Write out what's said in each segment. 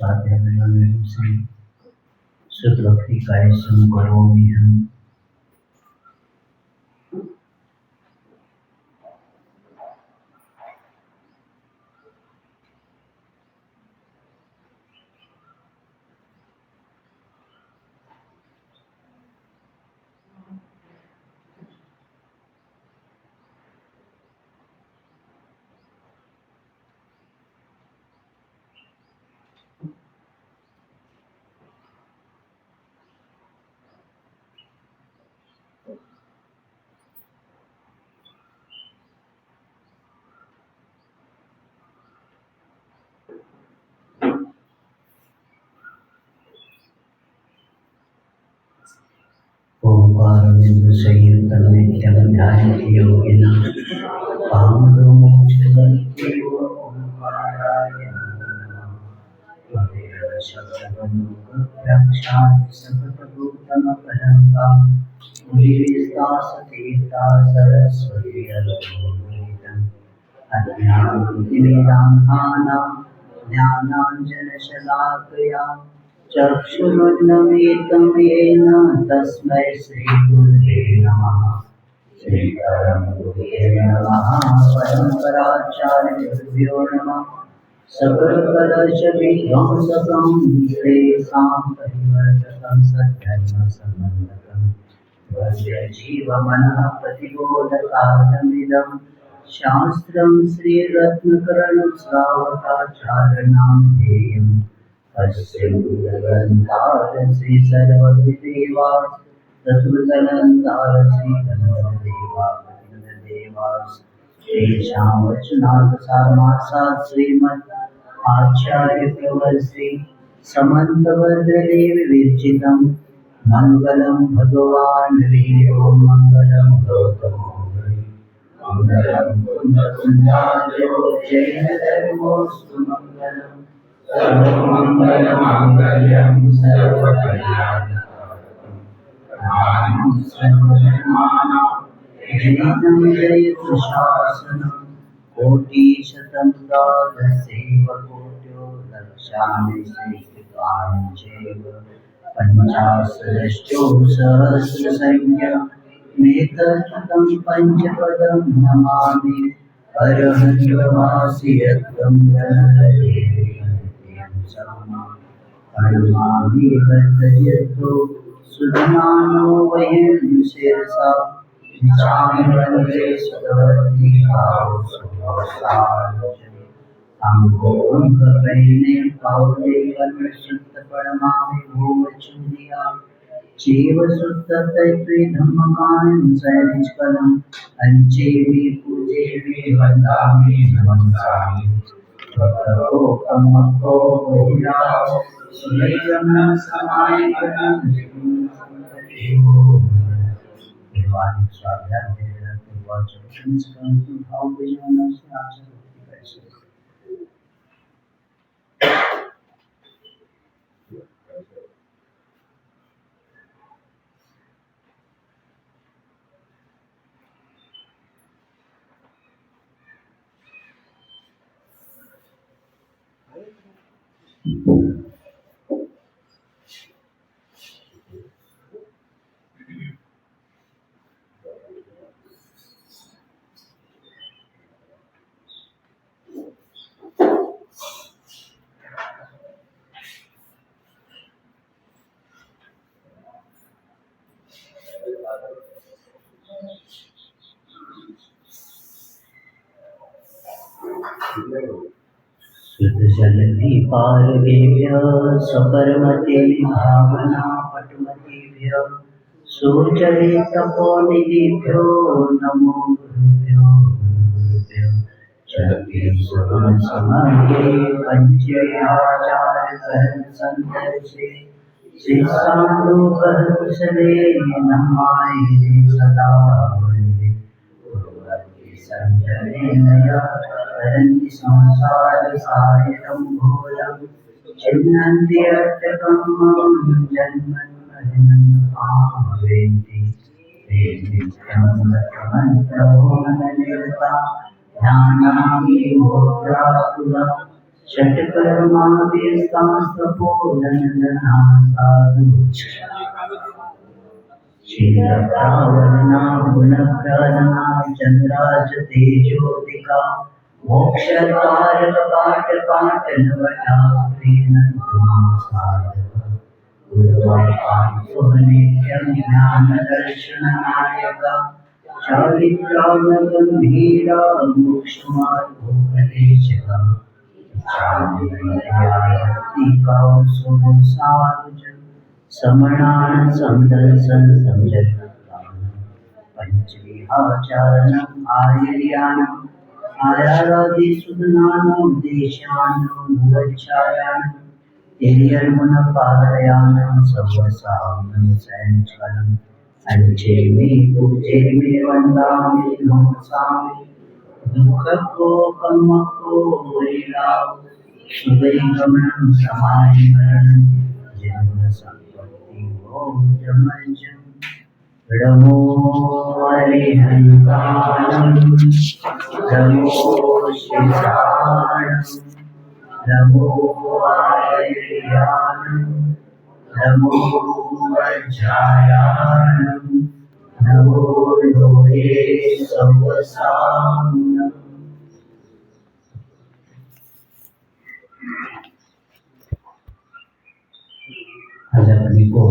स्वाध्याय से शुद्धभक्ति कायसं करोमि हम। ओंकारं संयुतं नित्यं ध्यायन्ति योगिनः कामदोषमुक्तिं ओंकाराय नमः। शब्दवनुप्रक्षात् सकलभूतमपरम्पा मुनिविस्तासतीर्था सरस्वती अल्पोपनिषदम् अज्ञानतिमिरान्धानां ज्ञानाञ्जनशलाकया चक्षुरुन्मीलितं येन तस्मै श्रीगुरुवे नमः। श्रीकरं गुरुवे नमः। परम्पराचार्येभ्यो नमः। सकलकलशविध्वंसकं तेषां परिवर्तकं सद्धर्मसम्बन्धकं वन्द्यजीवमनः प्रतिबोधकारणमिदं शास्त्रं श्रीरत्नकरणश्रावकाचार्यनामधेयम् अस्य गुरुग्रन्थात् श्रीसर्वदेवाः तत्त्वग्रन्थात् श्रीगणदेवाः तेषां वचनार्थसारमासात् श्रीमद् आचार्यप्रवर्षे समन्तभद्रदेव विरचितं मङ्गलं भगवान् वीरो मङ्गलं गौतमो मङ्गलं कुन्दकुन्दार्यो जैनधर्मोऽस्तु मङ्गलं सर्वमङ्गलमाङ्गल्यं सर्वकल्याणकारणं सर्वधर्माणां जयं जयतु शासनं कोटिशतं द्वादशैवकोट्यो लक्षामि श्रीकृताञ्चैव पञ्चाशदश्चो सहस्रसंख्या नेतकृतं पञ्चपदं नमामि अरहन्तवासि यत्तं गणपतिं हनुमामि वर्तयतो सुधमानो वयं शिरसा अंगोंगपैने पावले वनशुद्ध परमावे भूमचुंदिया जीव शुद्ध तैत्वे धम्मकान सैनिष्कलम अंचेवी पूजेवी वंदामि नमस्कामि भक्तो कमको वैराव सुलेगम समाय गणं Divine Swadhyaya to watch actions come to how vision of Sriracha devices. सुदजलधि पारदेभ्य स्वपरमते भावना पटुमतेभ्य सूर्यले तपोनिधिभ्यो नमो गुरुभ्यो समये पंचयाचार्य संदर्शे श्रीसाधुकुशले नमाय सदा वन्दे संजनेनया तरन्ति संसारसागरं घोरं चिन्नन्ति अट्टकं मम जन्मन्मरणं ते नित्यं मन्त्रमोहननिरता ध्यानामि मुद्राकुलं षट्कर्मा वेदांतपोधनजना साधु क्षीरप्रावरणा गुणप्रदना चन्द्राच तेजोदिका मोक्षद्वारकपाटपाटनवटा प्रीणन्तु साधक गुरुवायुः नित्यं ज्ञानदर्शननायक चारित्रात्मगम्भीरा मोक्षमार्गोपदेशक समणान समदर्शन समजन पंचविहाचारणम् आयर्याणम् आयारादिसुदनानां देशानां भुवच्छायान् तिर्यर्मणपालयानां सर्वसाम्नं सञ्चलम् अंचेमि पूजेमि वन्दामि नमसामि दुःखकोपमको वैराग सुवैगमनं समाहिमरणं जन्मसम्पत्ति मोक्षमञ्जम् नमो हरिहन्तानं नमो शिवाणं नमो आर्यानं नमो वज्रायानं नमो लोहे सवसाम्नं। आज अपने को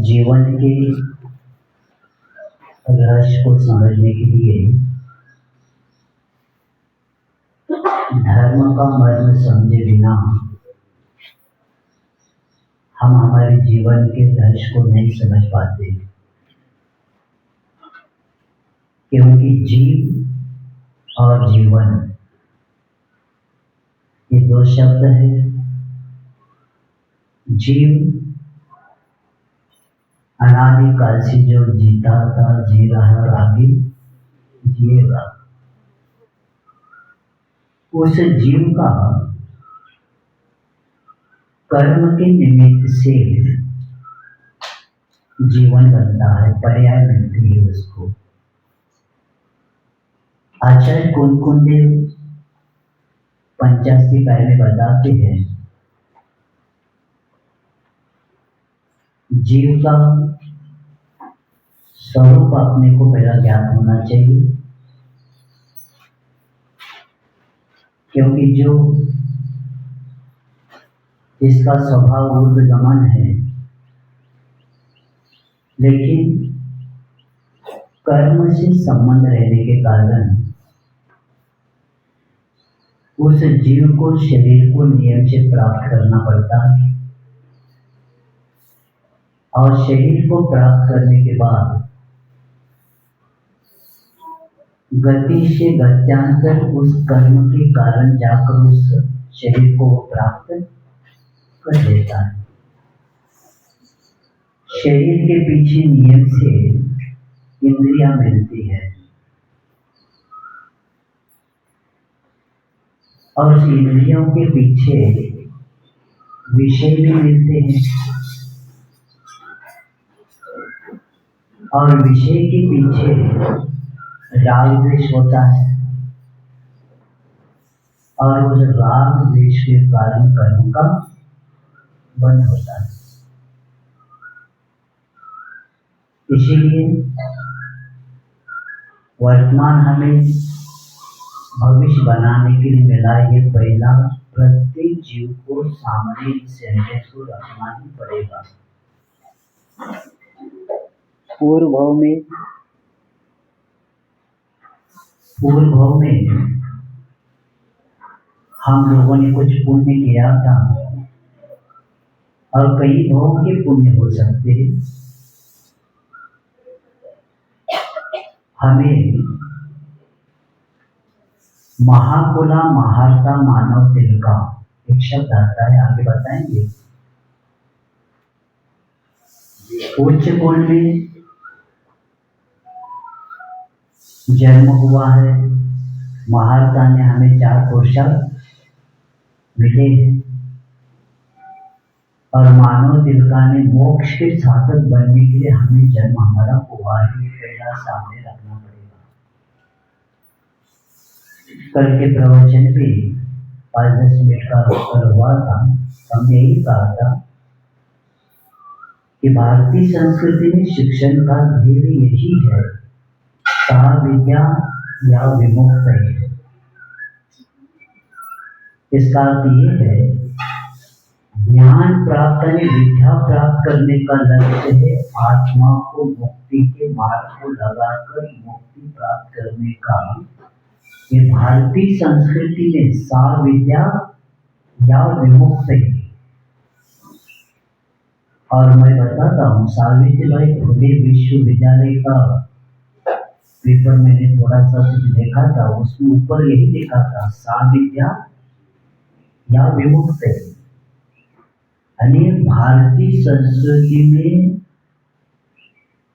जीवन के रहस्य को समझने के लिए धर्म का मर्म समझे बिना हम हमारे जीवन के रहस्य को नहीं समझ पाते, क्योंकि जीव और जीवन ये दो शब्द है। जीव अनादिकाल से जो जीता था, जी रहा है और आगे जिएगा। उस जीव का कर्म के निमित्त से जीवन बनता है, पर्याय मिलती है उसको। आचार्य कुंकुदेव पंचाशीकाय में बताते हैं, जीव का स्वरूप अपने को पहला ज्ञान होना चाहिए, क्योंकि जो इसका स्वभाव ऊर्ध्वगमन है, लेकिन कर्म से संबंध रहने के कारण उस जीव को शरीर को नियम से प्राप्त करना पड़ता है, और शरीर को प्राप्त करने के बाद गति से गत्यांतर उस कर्म के कारण जाकर उस शरीर को वो प्राप्त कर देता है। शरीर के पीछे नियम से इंद्रियां मिलती है, और उस इंद्रियों के पीछे विषय भी मिलते हैं, और विषय के पीछे राग द्वेष होता है, और उस राग द्वेष के कारण कर्म का बंध होता है। इसीलिए वर्तमान हमें भविष्य बनाने के लिए मिला ये पहला, प्रत्येक जीव को सामने सेंटेंस को रखना ही पड़ेगा। पूर्व भाव में हम लोगों ने कुछ पुण्य किया था, और कई भाव के पुण्य हो सकते हैं। हमें महाकुला महारता मानव तिलका एक शब्द आता है, आगे बताएंगे। उच्च कुल में जन्म हुआ है, महारता ने हमें 4 पुरुषार्थ मिले हैं, और मानव तिलका ने मोक्ष के साधक बनने के लिए हमें जन्म हमारा हुआ ही पहला सामने रखना पड़ेगा। कल के प्रवचन में 5-10 मिनट का अवसर हुआ था। हमने यही कहा था कि भारतीय संस्कृति में शिक्षण का ध्येय यही है, सा विद्या या विमुक्त है। इसका अर्थ ये है, ज्ञान प्राप्त करने, विद्या प्राप्त करने का लक्ष्य है आत्मा को मुक्ति के मार्ग को लगाकर मुक्ति प्राप्त करने का। ये भारतीय संस्कृति में सा विद्या या विमुक्त है। और मैं बताता हूँ, सावित्रीबाई फुले विश्वविद्यालय का पेपर मैंने थोड़ा सा कुछ देखा था, उसमें ऊपर यही लिखा था, सा विद्या या विमुक्त है। यानी भारतीय संस्कृति में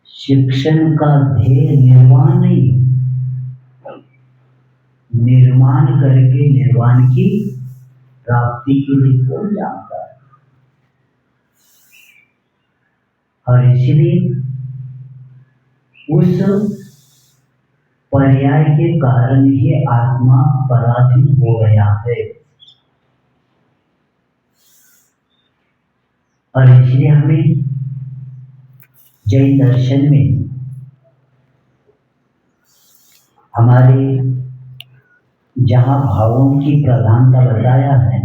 शिक्षण का ध्येय निर्वाण नहीं, निर्माण करके निर्वाण की प्राप्ति के लिए कौन जानता है। और इसलिए उस पर्याय के कारण ही आत्मा पराधीन हो गया है। और इसलिए हमें जैन दर्शन में हमारे जहाँ भावों की प्रधानता बताया है,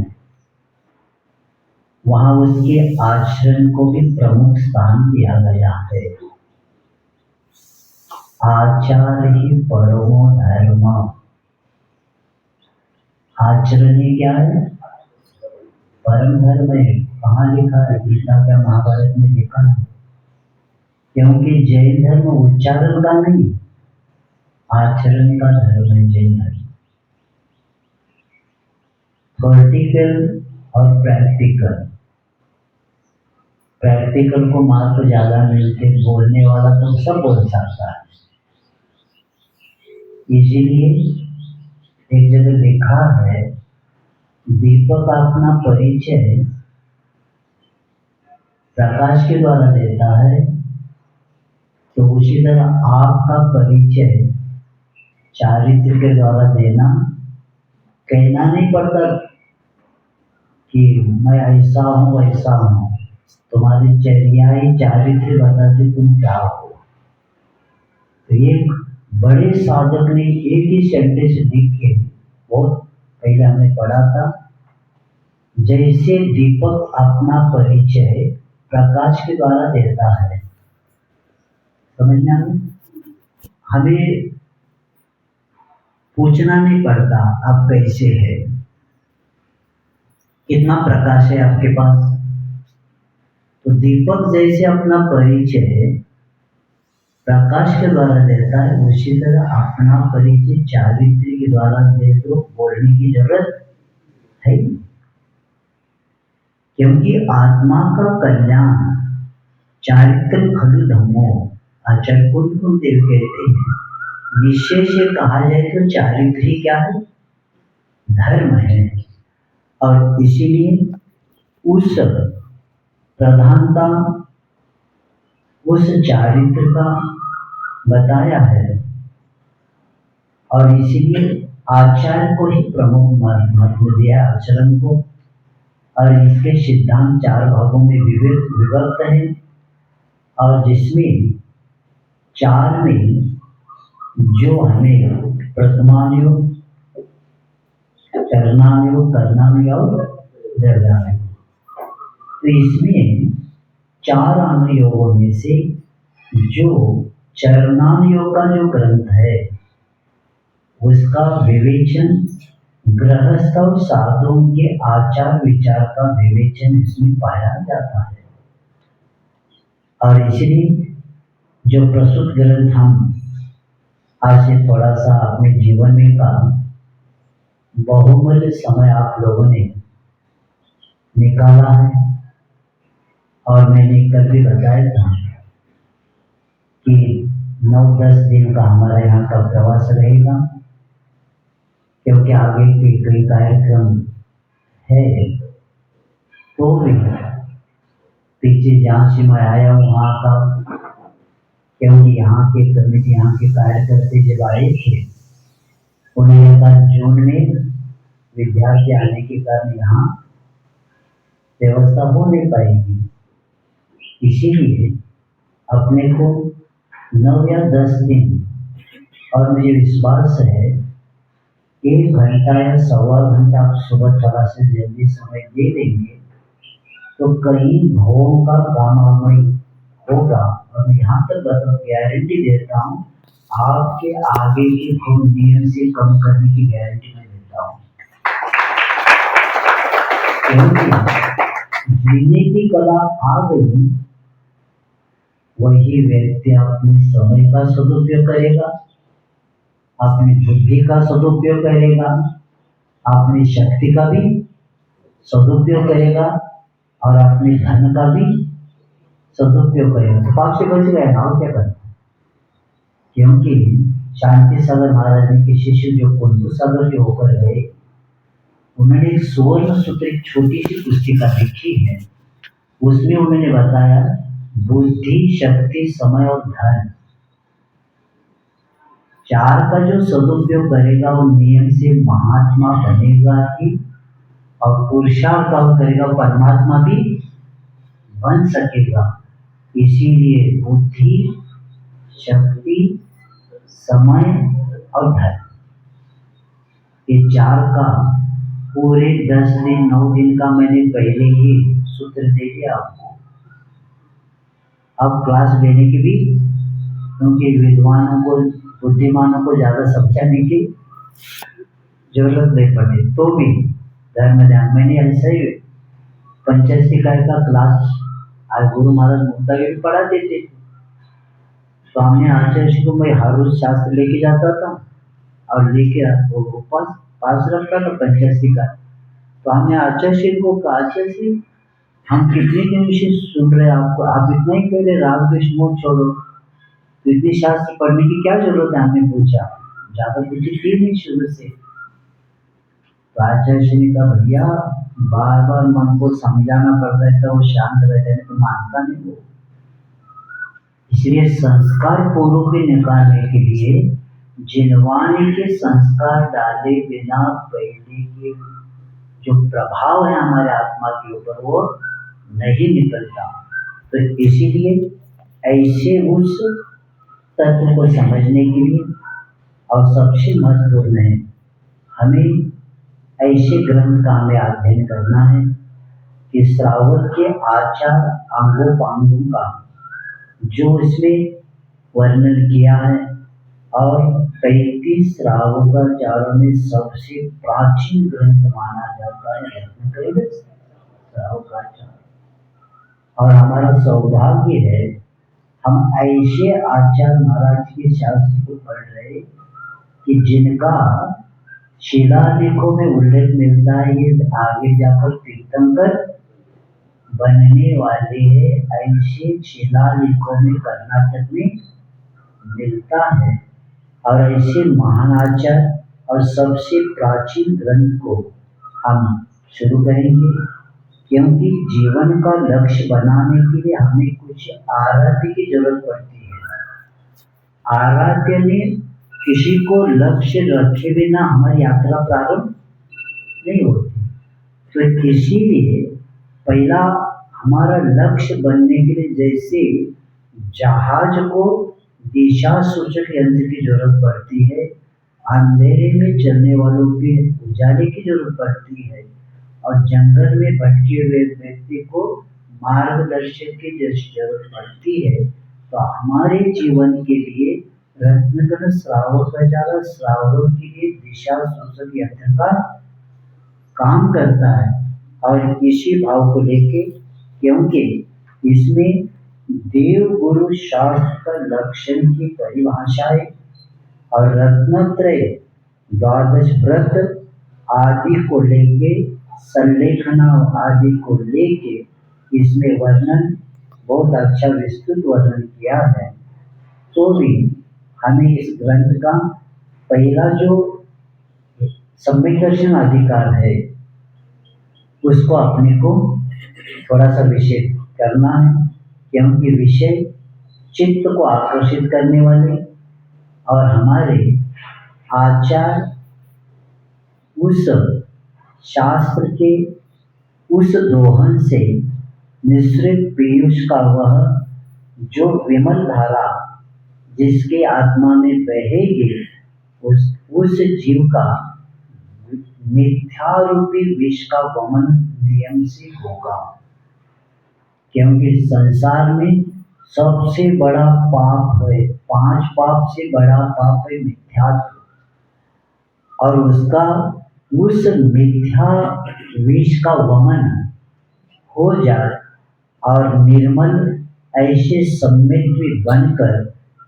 वहाँ उसके आचरण को भी प्रमुख स्थान दिया गया है। आचार ही परमो धर्म। आचरण ही क्या है? परम धर्म है। कहाँ लिखा है? गीता क्या महाभारत में लिखा है। क्योंकि जैन धर्म उच्चारण का नहीं, आचरण का धर्म है जैन धर्म। थ्योरेटिकल और प्रैक्टिकल। प्रैक्टिकल को मार्क ज्यादा मिलते, बोलने वाला तो सब बोल सकता है। इसीलिए एक जगह लिखा है, दीपक अपना परिचय प्रकाश के द्वारा देता है, तो उसी तरह आपका परिचय चारित्र के द्वारा देना। कहना नहीं पड़ता कि मैं ऐसा हूँ वैसा हूँ, तुम्हारी चर्या ही चारित्र बताते तुम क्या हो। तो एक बड़े साधक ने एक ही सेंटेंस लिख के, बहुत पहले हमने पढ़ा था, जैसे दीपक अपना परिचय प्रकाश के द्वारा देता है। समझ में आ गया? हमें पूछना नहीं पड़ता आप कैसे है, कितना प्रकाश है आपके पास। तो दीपक जैसे अपना परिचय प्रकाश के द्वारा देता है, उसी तरह अपना परिचय चारित्र के द्वारा दे तो बोलने की जरूरत है। क्योंकि आत्मा का कल्याण चारित्र खलु धम्मो, आचार्य कुंतल देव कहते हैं। निश्चय से कहा जाए तो चारित्र ही क्या है? धर्म है। और इसीलिए उस प्रधानता, उस चारित्र का बताया है। और इसीलिए आचार्य को ही प्रमुख महत्व दिया आचरण को। और इसके सिद्धांत 4 भागों में विभक्त है, और जिसमें 4 में जो हमें प्रथमानुयोग, चरणानुयोग, कर्णानुयोग और दर्शनानुयोग, तो इसमें 4 अनुयोगों में से जो चरणानुयोग का जो ग्रंथ है, उसका विवेचन गृहस्थ और साधुओं के आचार विचार का विवेचन इसमें पाया जाता है। और इसलिए जो प्रस्तुत ग्रंथ हम आज से थोड़ा सा अपने जीवन में का बहुमूल्य समय आप लोगों ने निकाला है। और मैंने कल भी बताया था कि 9-10 दिन का हमारा यहाँ का प्रवास रहेगा, क्योंकि आगे के कई कार्यक्रम है। तो भी पीछे जहाँ से मैं आया हूँ वहाँ का, क्योंकि यहाँ के कमेटी, यहाँ के कार्यकर्ता जब आए थे उन्हें लगा जून में विद्यार्थी आने के कारण यहाँ व्यवस्था हो नहीं पाएगी, इसीलिए अपने को 9 या 10 दिन, और मुझे विश्वास है 1 घंटा या सवा घंटा आप सुबह थोड़ा से जल्दी समय दे देंगे तो कहीं भोग का काम होगा। और मैं यहाँ तक गारंटी देता हूँ, आपके आगे के भोग नियम से कम करने की गारंटी मैं देता हूँ। क्योंकि जीने की कला आ गई, वही व्यक्ति अपने समय का सदुपयोग करेगा, अपनी बुद्धि का सदुपयोग करेगा, अपनी शक्ति का भी सदुपयोग करेगा और अपने धन का भी सदुपयोग करेगा। तो पाप से बच गए ना, और क्या करना। क्योंकि शांति सागर महाराज ने के शिष्य जो कुंदू सागर जो होकर गए, उन्होंने एक सुवर्ण सूत्र, एक छोटी सी पुस्तिका लिखी है। उसमें उन्होंने बताया बुद्धि, शक्ति, समय और धन, 4 का जो सदुपयोग करेगा वो नियम से महात्मा बनेगा ही, और पुरुषार्थ करेगा परमात्मा भी बन सकेगा। इसीलिए बुद्धि, शक्ति, समय और धन, ये 4 का पूरे 10 दिन 9 दिन का मैंने पहले ही सूत्र दे दिया आपको। अब क्लास लेने की भी, क्योंकि विद्वानों को, बुद्धिमानों को ज्यादा समझाने की जरूरत नहीं पड़ती, तो भी धर्म ध्यान मैंने ऐसे ही पंचशिकाय का क्लास आज गुरु महाराज मुक्ता भी पढ़ा देते थे। स्वामी आचार्य को मैं हर रोज शास्त्र लेके जाता था और लेके वो पास रखता था पंचशिकाय। स्वामी आचार्य को कहा, आचार्य हम कितने दिन से सुन रहे आपको, आप इतना ही कह रहे राग द्वेष मोह छोड़ो, तो इतनी शास्त्र पढ़ने की क्या जरूरत है। हमने पूछा, ज्यादा बुद्धि थी नहीं शुरू से। तो आचार्य ने कहा, भैया बार बार मन को समझाना पड़ता है तो वो शांत रहता है, तो मानता नहीं वो। इसलिए संस्कार पूर्वक निकालने के लिए जिनवाणी के संस्कार डाले बिना पहले के जो प्रभाव है हमारे आत्मा के ऊपर वो नहीं निकलता। तो इसीलिए ऐसे उस तत्व को समझने के लिए, और सबसे महत्वपूर्ण है, हमें ऐसे ग्रंथ का हमें अध्ययन करना है कि श्रावक के आचार अंगों पांगों का जो इसमें वर्णन किया है, और 35 श्रावकाचारों में सबसे प्राचीन ग्रंथ माना जाता है श्रावकाचार। और हमारा सौभाग्य है हम ऐसे आचार्य महाराज के शास्त्र को पढ़ रहे कि जिनका शिलालेखों में उल्लेख मिलता है, ये आगे जाकर तीर्थंकर बनने वाले हैं। ऐसे शिलालेखों में कर्नाटक में मिलता है। और ऐसे महान आचार्य और सबसे प्राचीन ग्रंथ को हम शुरू करेंगे, क्योंकि जीवन का लक्ष्य बनाने के लिए हमें कुछ आराध्य की जरूरत पड़ती है। आराध्य में किसी को लक्ष्य रखे बिना हमारी यात्रा प्रारंभ नहीं होती। तो इसीलिए पहला हमारा लक्ष्य बनने के लिए, जैसे जहाज को दिशा सूचक यंत्र की जरूरत पड़ती है, अंधेरे में चलने वालों के उजाले की जरूरत पड़ती है, और जंगल में भटके हुए व्यक्ति को मार्गदर्शक की जरूरत पड़ती है। तो हमारे जीवन के लिए रत्नगण श्रावकाचार्य श्रावकों के लिए दिशा सूचक यंत्र का काम करता है। और इसी भाव को लेके, क्योंकि इसमें देव गुरु शास्त्र का लक्षण की परिभाषाएं और रत्नत्रय, द्वादश व्रत आदि को लेके, संलेखना आदि को लेके इसमें वर्णन बहुत अच्छा विस्तृत वर्णन किया है। तो भी हमें इस ग्रंथ का पहला जो सम्यक दर्शन अधिकार है उसको अपने को थोड़ा सा विषय करना है, क्योंकि विषय चित्त को आकर्षित करने वाले और हमारे आचार उस शास्त्र के उस दोहन से निश्रित पीयूष का वह जो विमल धारा जिसके आत्मा में बहेगी, उस जीव का मिथ्या रूपी विष का वमन नियम से होगा। क्योंकि संसार में सबसे बड़ा पाप है, 5 पाप से बड़ा पाप है मिथ्यात्व, और उसका उस मिथ्या विष का वमन हो जाए और निर्मल ऐसे सम्मित बनकर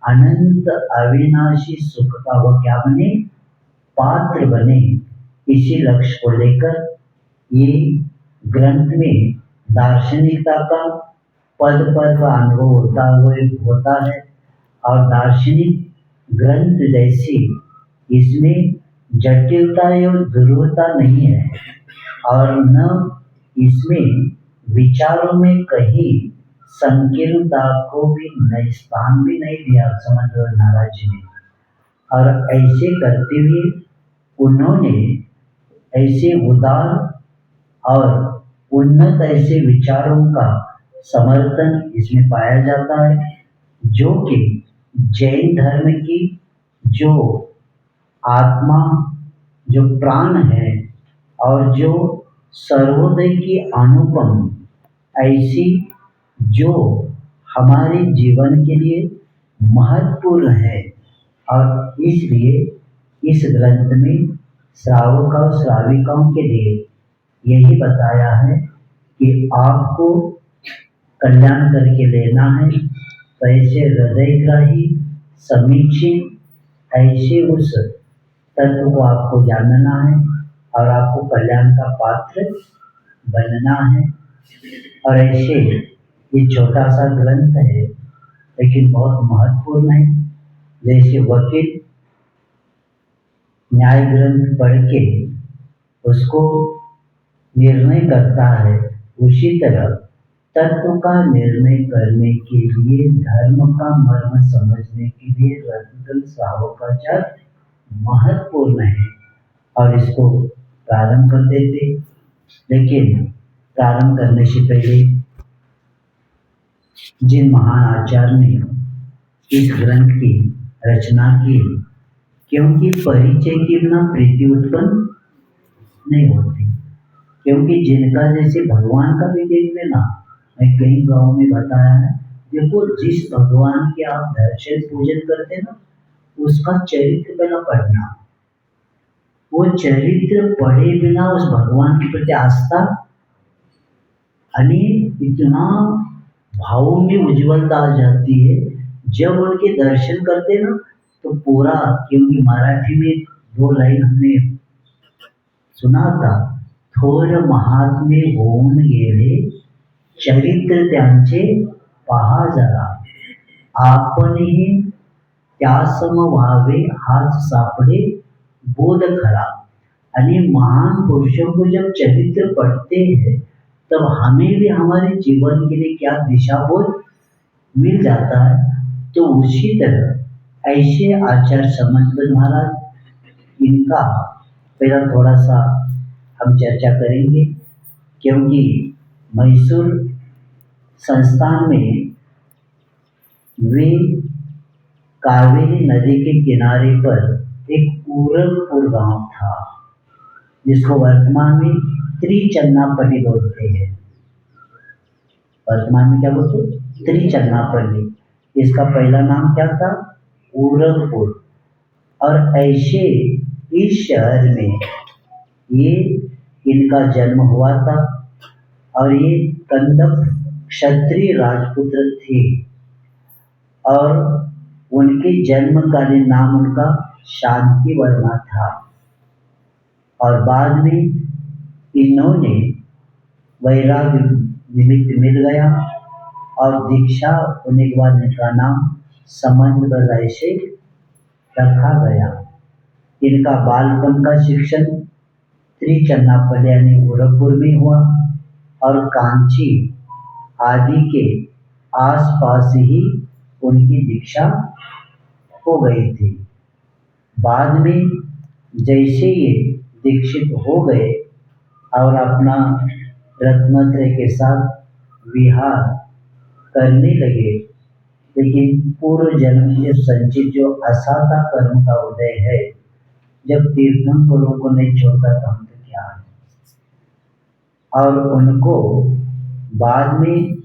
अनंत अविनाशी सुख का वह क्या बने, पात्र बने। इसी लक्ष्य को लेकर ये ग्रंथ में दार्शनिकता का पद पद का अनुभव होता है, और दार्शनिक ग्रंथ जैसी इसमें जटिलता एवं दुरूहता नहीं है, और न इसमें विचारों में कहीं संकीर्णता को भी नहीं, स्थान भी नहीं दिया समर्थ महाराज जी ने। और ऐसे करते हुए उन्होंने ऐसे उदार और उन्नत ऐसे विचारों का समर्थन इसमें पाया जाता है, जो कि जैन धर्म की जो आत्मा, जो प्राण है, और जो सर्वोदय की अनुपम ऐसी जो हमारे जीवन के लिए महत्वपूर्ण है। और इसलिए इस ग्रंथ में श्रावक और श्राविकाओं के लिए यही बताया है कि आपको कल्याण करके लेना है, तो ऐसे हृदयग्राही समीचीन ऐसे उस तत्व को आपको जानना है और आपको कल्याण का पात्र बनना है। और ऐसे ये छोटा सा ग्रंथ है लेकिन बहुत महत्वपूर्ण है। जैसे वकील न्याय ग्रंथ पढ़ के उसको निर्णय करता है, उसी तरह तत्व का निर्णय करने के लिए, धर्म का मर्म समझने के लिए रत्न श्रावकाचार महत्वपूर्ण है। और इसको प्रारंभ कर देते, लेकिन प्रारंभ करने से पहले जिन महान आचार्य ने इस ग्रंथ की रचना की, क्योंकि परिचय के बिना प्रीति उत्पन्न नहीं होती, क्योंकि जिनका जैसे भगवान का भी देख लेना, मैं कई गाँव में बताया है, देखो जिस भगवान के आप दर्शन पूजन करते ना, उसका चरित्र पहला पढ़ना, वो चरित्र पढ़े बिना उस भगवान के प्रति आस्था यानी इतना भावों में उज्ज्वलता आ जाती है। जब उनके दर्शन करते ना तो पूरा, क्योंकि मराठी में 2 लाइन हमने सुना था, थोर महात्मे होऊन गेले चरित्र त्यांचे पहा जरा, आपणही त्यासम व्हावे हाच सापडे बोध खरा। यानी महान पुरुषों को जब चरित्र पढ़ते हैं तब हमें भी हमारे जीवन के लिए क्या दिशा बोध मिल जाता है। तो उसी तरह ऐसे आचार्य समंत महाराज, इनका पहला थोड़ा सा हम चर्चा करेंगे, क्योंकि मैसूर संस्थान में वे कावेरी नदी के किनारे पर एक उरगपुर गांव था, जिसको वर्तमान में त्रिचन्नापल्ली बोलते हैं। वर्तमान में क्या बोलते? त्रिचन्नापल्ली। इसका पहला नाम क्या था? उरगपुर। और ऐसे इस शहर में ये इनका जन्म हुआ था, और ये कंदक क्षत्रिय राजपुत्र थे, और उनके जन्मकालीन नाम उनका शांति वर्मा था। और बाद में इन्होंने वैराग्य निमित्त मिल गया, और दीक्षा होने के बाद इनका नाम संबंध बल ऐसे रखा गया। इनका बालपन का शिक्षण त्रिचन्नापल्ली यानी गोरखपुर में हुआ, और कांची आदि के आसपास ही उनकी दीक्षा हो गई थी। बाद में जैसे ये दीक्षित हो गए और अपना रत्नत्रय के साथ विहार करने लगे। लेकिन पूर्व जन्म से संचित जो असाता कर्म का उदय है, जब तीर्थंकरों को नहीं छोड़ता तो हम तो क्या है। और उनको बाद में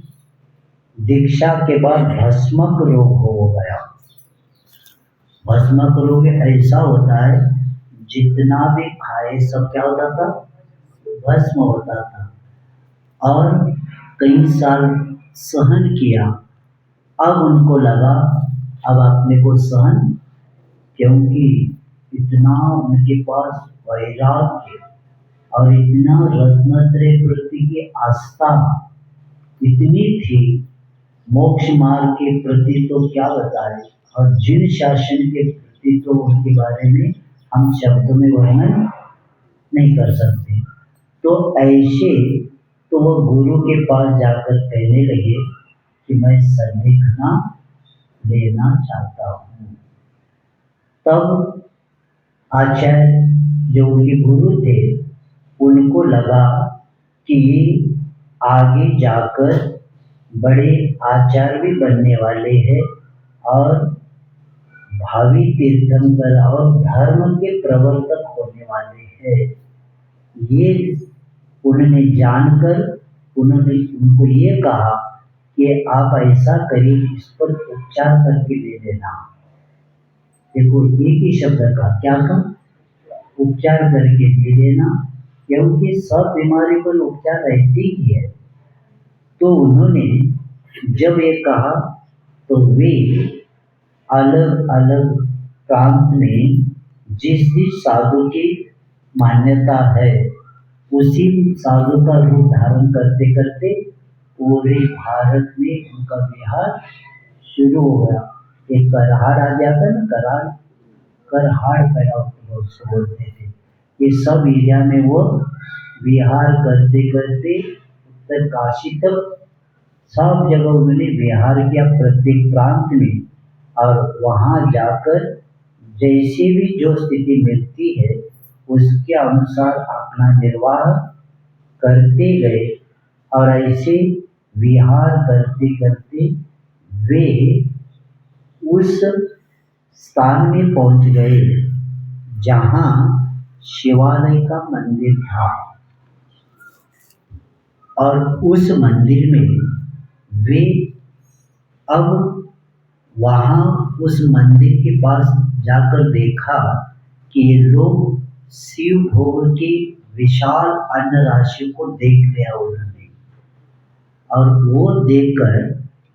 दीक्षा के बाद भस्मक रोग हो गया। भस्मक रोग ऐसा होता है, जितना भी खाए सब क्या होता था, भस्म होता था। और कई साल सहन किया, अब उनको लगा अब अपने को सहन, क्योंकि इतना उनके पास वैराग्य और इतना रत्नत्रय प्रति की आस्था इतनी थी, मोक्ष मार्ग के प्रति तो क्या बताएं, और जिन शासन के प्रति तो उनके बारे में हम शब्दों में वर्णन नहीं कर सकते। तो ऐसे तो वो गुरु के पास जाकर कहने लगे कि मैं संदिग्धना लेना चाहता हूँ। तब आचार्य जो उनके गुरु थे, उनको लगा कि आगे जाकर बड़े आचार्य भी बनने वाले हैं और भावी तीर्थंकर और धर्म के प्रवर्तक होने वाले हैं। ये उन्होंने जानकर उन्होंने उनको ये कहा कि आप ऐसा करिए, इस पर उपचार करके दे देना। देखो एक ही शब्द का क्या कहा, उपचार करके दे देना, क्योंकि सब बीमारी पर उपचार रहती ही है। तो उन्होंने जब ये कहा तो वे अलग अलग प्रांत में जिस जिस साधु की मान्यता है, उसी साधु का रूप धारण करते करते पूरे भारत में उनका विहार शुरू हो गया। एक करहाड़ आ जाता ना, करहाड़ उसको बोलते थे। ये सब एरिया में वो विहार करते करते उत्तर काशी तक सब जगह उन्होंने विहार किया, प्रत्येक प्रांत में। और वहाँ जाकर जैसे भी जो स्थिति मिलती है उसके अनुसार अपना निर्वाह करते गए। और ऐसे विहार करते करते वे उस स्थान में पहुंच गए जहाँ शिवालय का मंदिर था। और उस मंदिर में वे अब वहाँ उस मंदिर के पास जाकर देखा कि ये लोग शिव भोग की विशाल अन्न राशि को देख लिया उन्होंने। और वो देखकर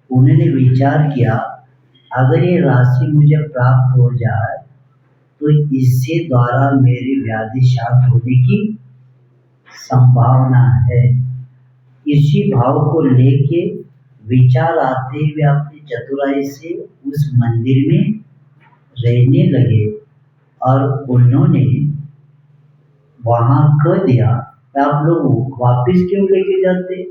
उन्होंने विचार किया, अगर ये राशि मुझे प्राप्त हो जाए तो इससे द्वारा मेरी व्याधि शांत होने की संभावना है। इसी भाव को लेके विचार आते हुए अपनी चतुराई से उस मंदिर में रहने लगे। और उन्होंने वहां कह दिया, आप लोग वापिस क्यों लेके जाते?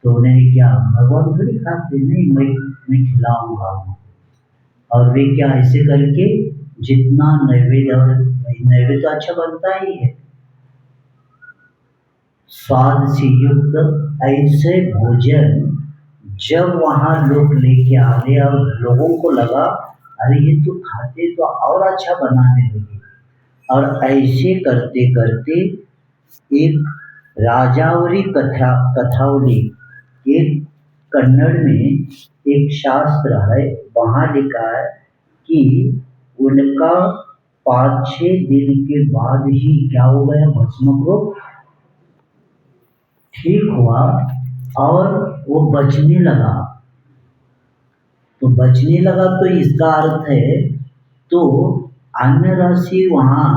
तो उन्होंने क्या, भगवान थोड़ी खाते, नहीं मैं खिलाऊंगा। और वे क्या ऐसे करके जितना नैवेद्य, और नैवेद्य तो अच्छा बनता ही है, स्वाद से युक्त ऐसे भोजन जब वहाँ लोग लेके आ गए और लोगों को लगा अरे ये तो खाते तो और अच्छा बनाने लगे। और ऐसे करते करते एक राजावरी कथावली, एक कन्नड़ में एक शास्त्र है, वहाँ लिखा है कि उनका 5-6 दिन के बाद ही क्या हो गया, भस्मक रोग ठीक हुआ और वो बचने लगा। तो बचने लगा तो इसका अर्थ है तो अन्न राशि वहाँ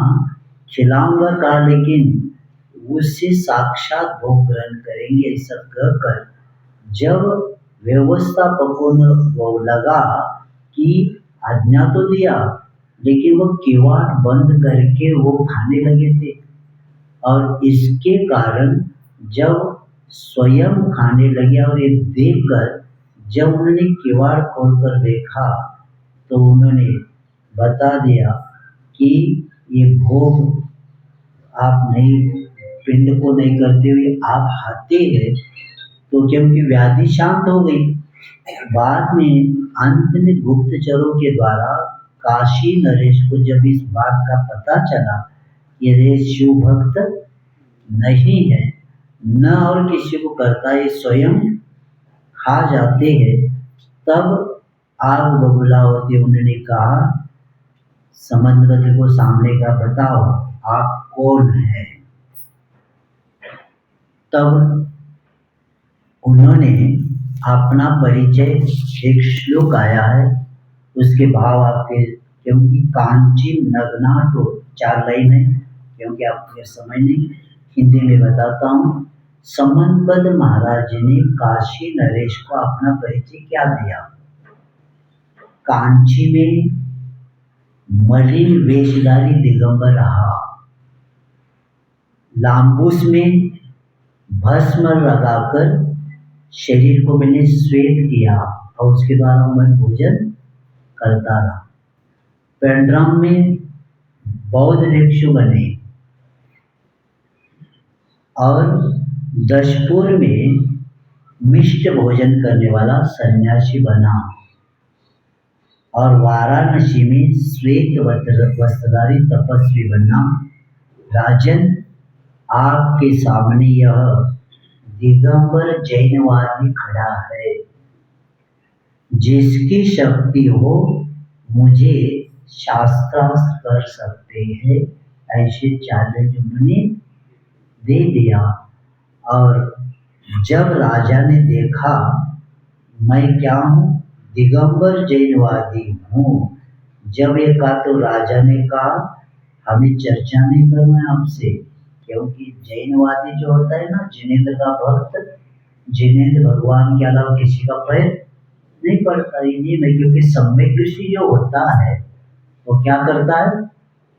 खिलाऊंगा का, लेकिन उससे साक्षात भोग ग्रहण करेंगे। ऐसा कहकर जब व्यवस्थापकों ने वो लगा कि आज्ञा तो दिया, लेकिन वो किवाड़ बंद करके वो खाने लगे थे। और इसके कारण जब स्वयं खाने लगे और ये देखकर जब उन्होंने किवाड़ खोलकर देखा तो उन्होंने बता दिया कि ये भोग आप नहीं, पिंड को नहीं करते हुए आप आते हैं, तो क्योंकि व्याधि शांत हो गई। बाद में अंत में गुप्तचरों के द्वारा काशी नरेश को जब इस बात का पता चला ये नरेश शिव भक्त नहीं है, न और किसी को करता, ये स्वयं खा जाते हैं, तब आग बबूला होती उन्होंने कहा समंतवत को सामने का बताओ आप कौन है। तब उन्होंने अपना परिचय, एक श्लोक आया है उसके भाव आपके, क्योंकि कांची नगना तो 4 लाइन है, क्योंकि आपको समझ नहीं, हिंदी में बताता हूँ। समंतबद्ध महाराज ने काशी नरेश को अपना परिचय क्या दिया। कांची में मलिन वेशधारी दिगंबर रहा, लाम्बूस में भस्म लगाकर शरीर को मैंने श्वेत किया और उसके द्वारा मैं भोजन करता रहा। पेंड्राम में बौद्ध भिक्षु बने और दशपुर में मिष्ट भोजन करने वाला सन्यासी बना और वाराणसी में श्वेत वस्त्रधारी तपस्वी बना। राजन, आपके सामने यह दिगंबर जैनवादी खड़ा है, जिसकी शक्ति हो मुझे शास्त्रार्थ कर सकते हैं, ऐसे चैलेंज उन्होंने दे दिया। और जब राजा ने देखा मैं क्या हूँ, दिगंबर जैनवादी हूँ, जब ये कहा तो राजा ने कहा हमें चर्चा नहीं करना है आपसे, क्योंकि जैनवादी जो होता है ना, जिनेंद्र का भक्त, जिनेंद्र भगवान के अलावा किसी का पैर नहीं पड़ता इन्हीं में, क्योंकि सम्यक दृष्टि जो होता है वो क्या करता है,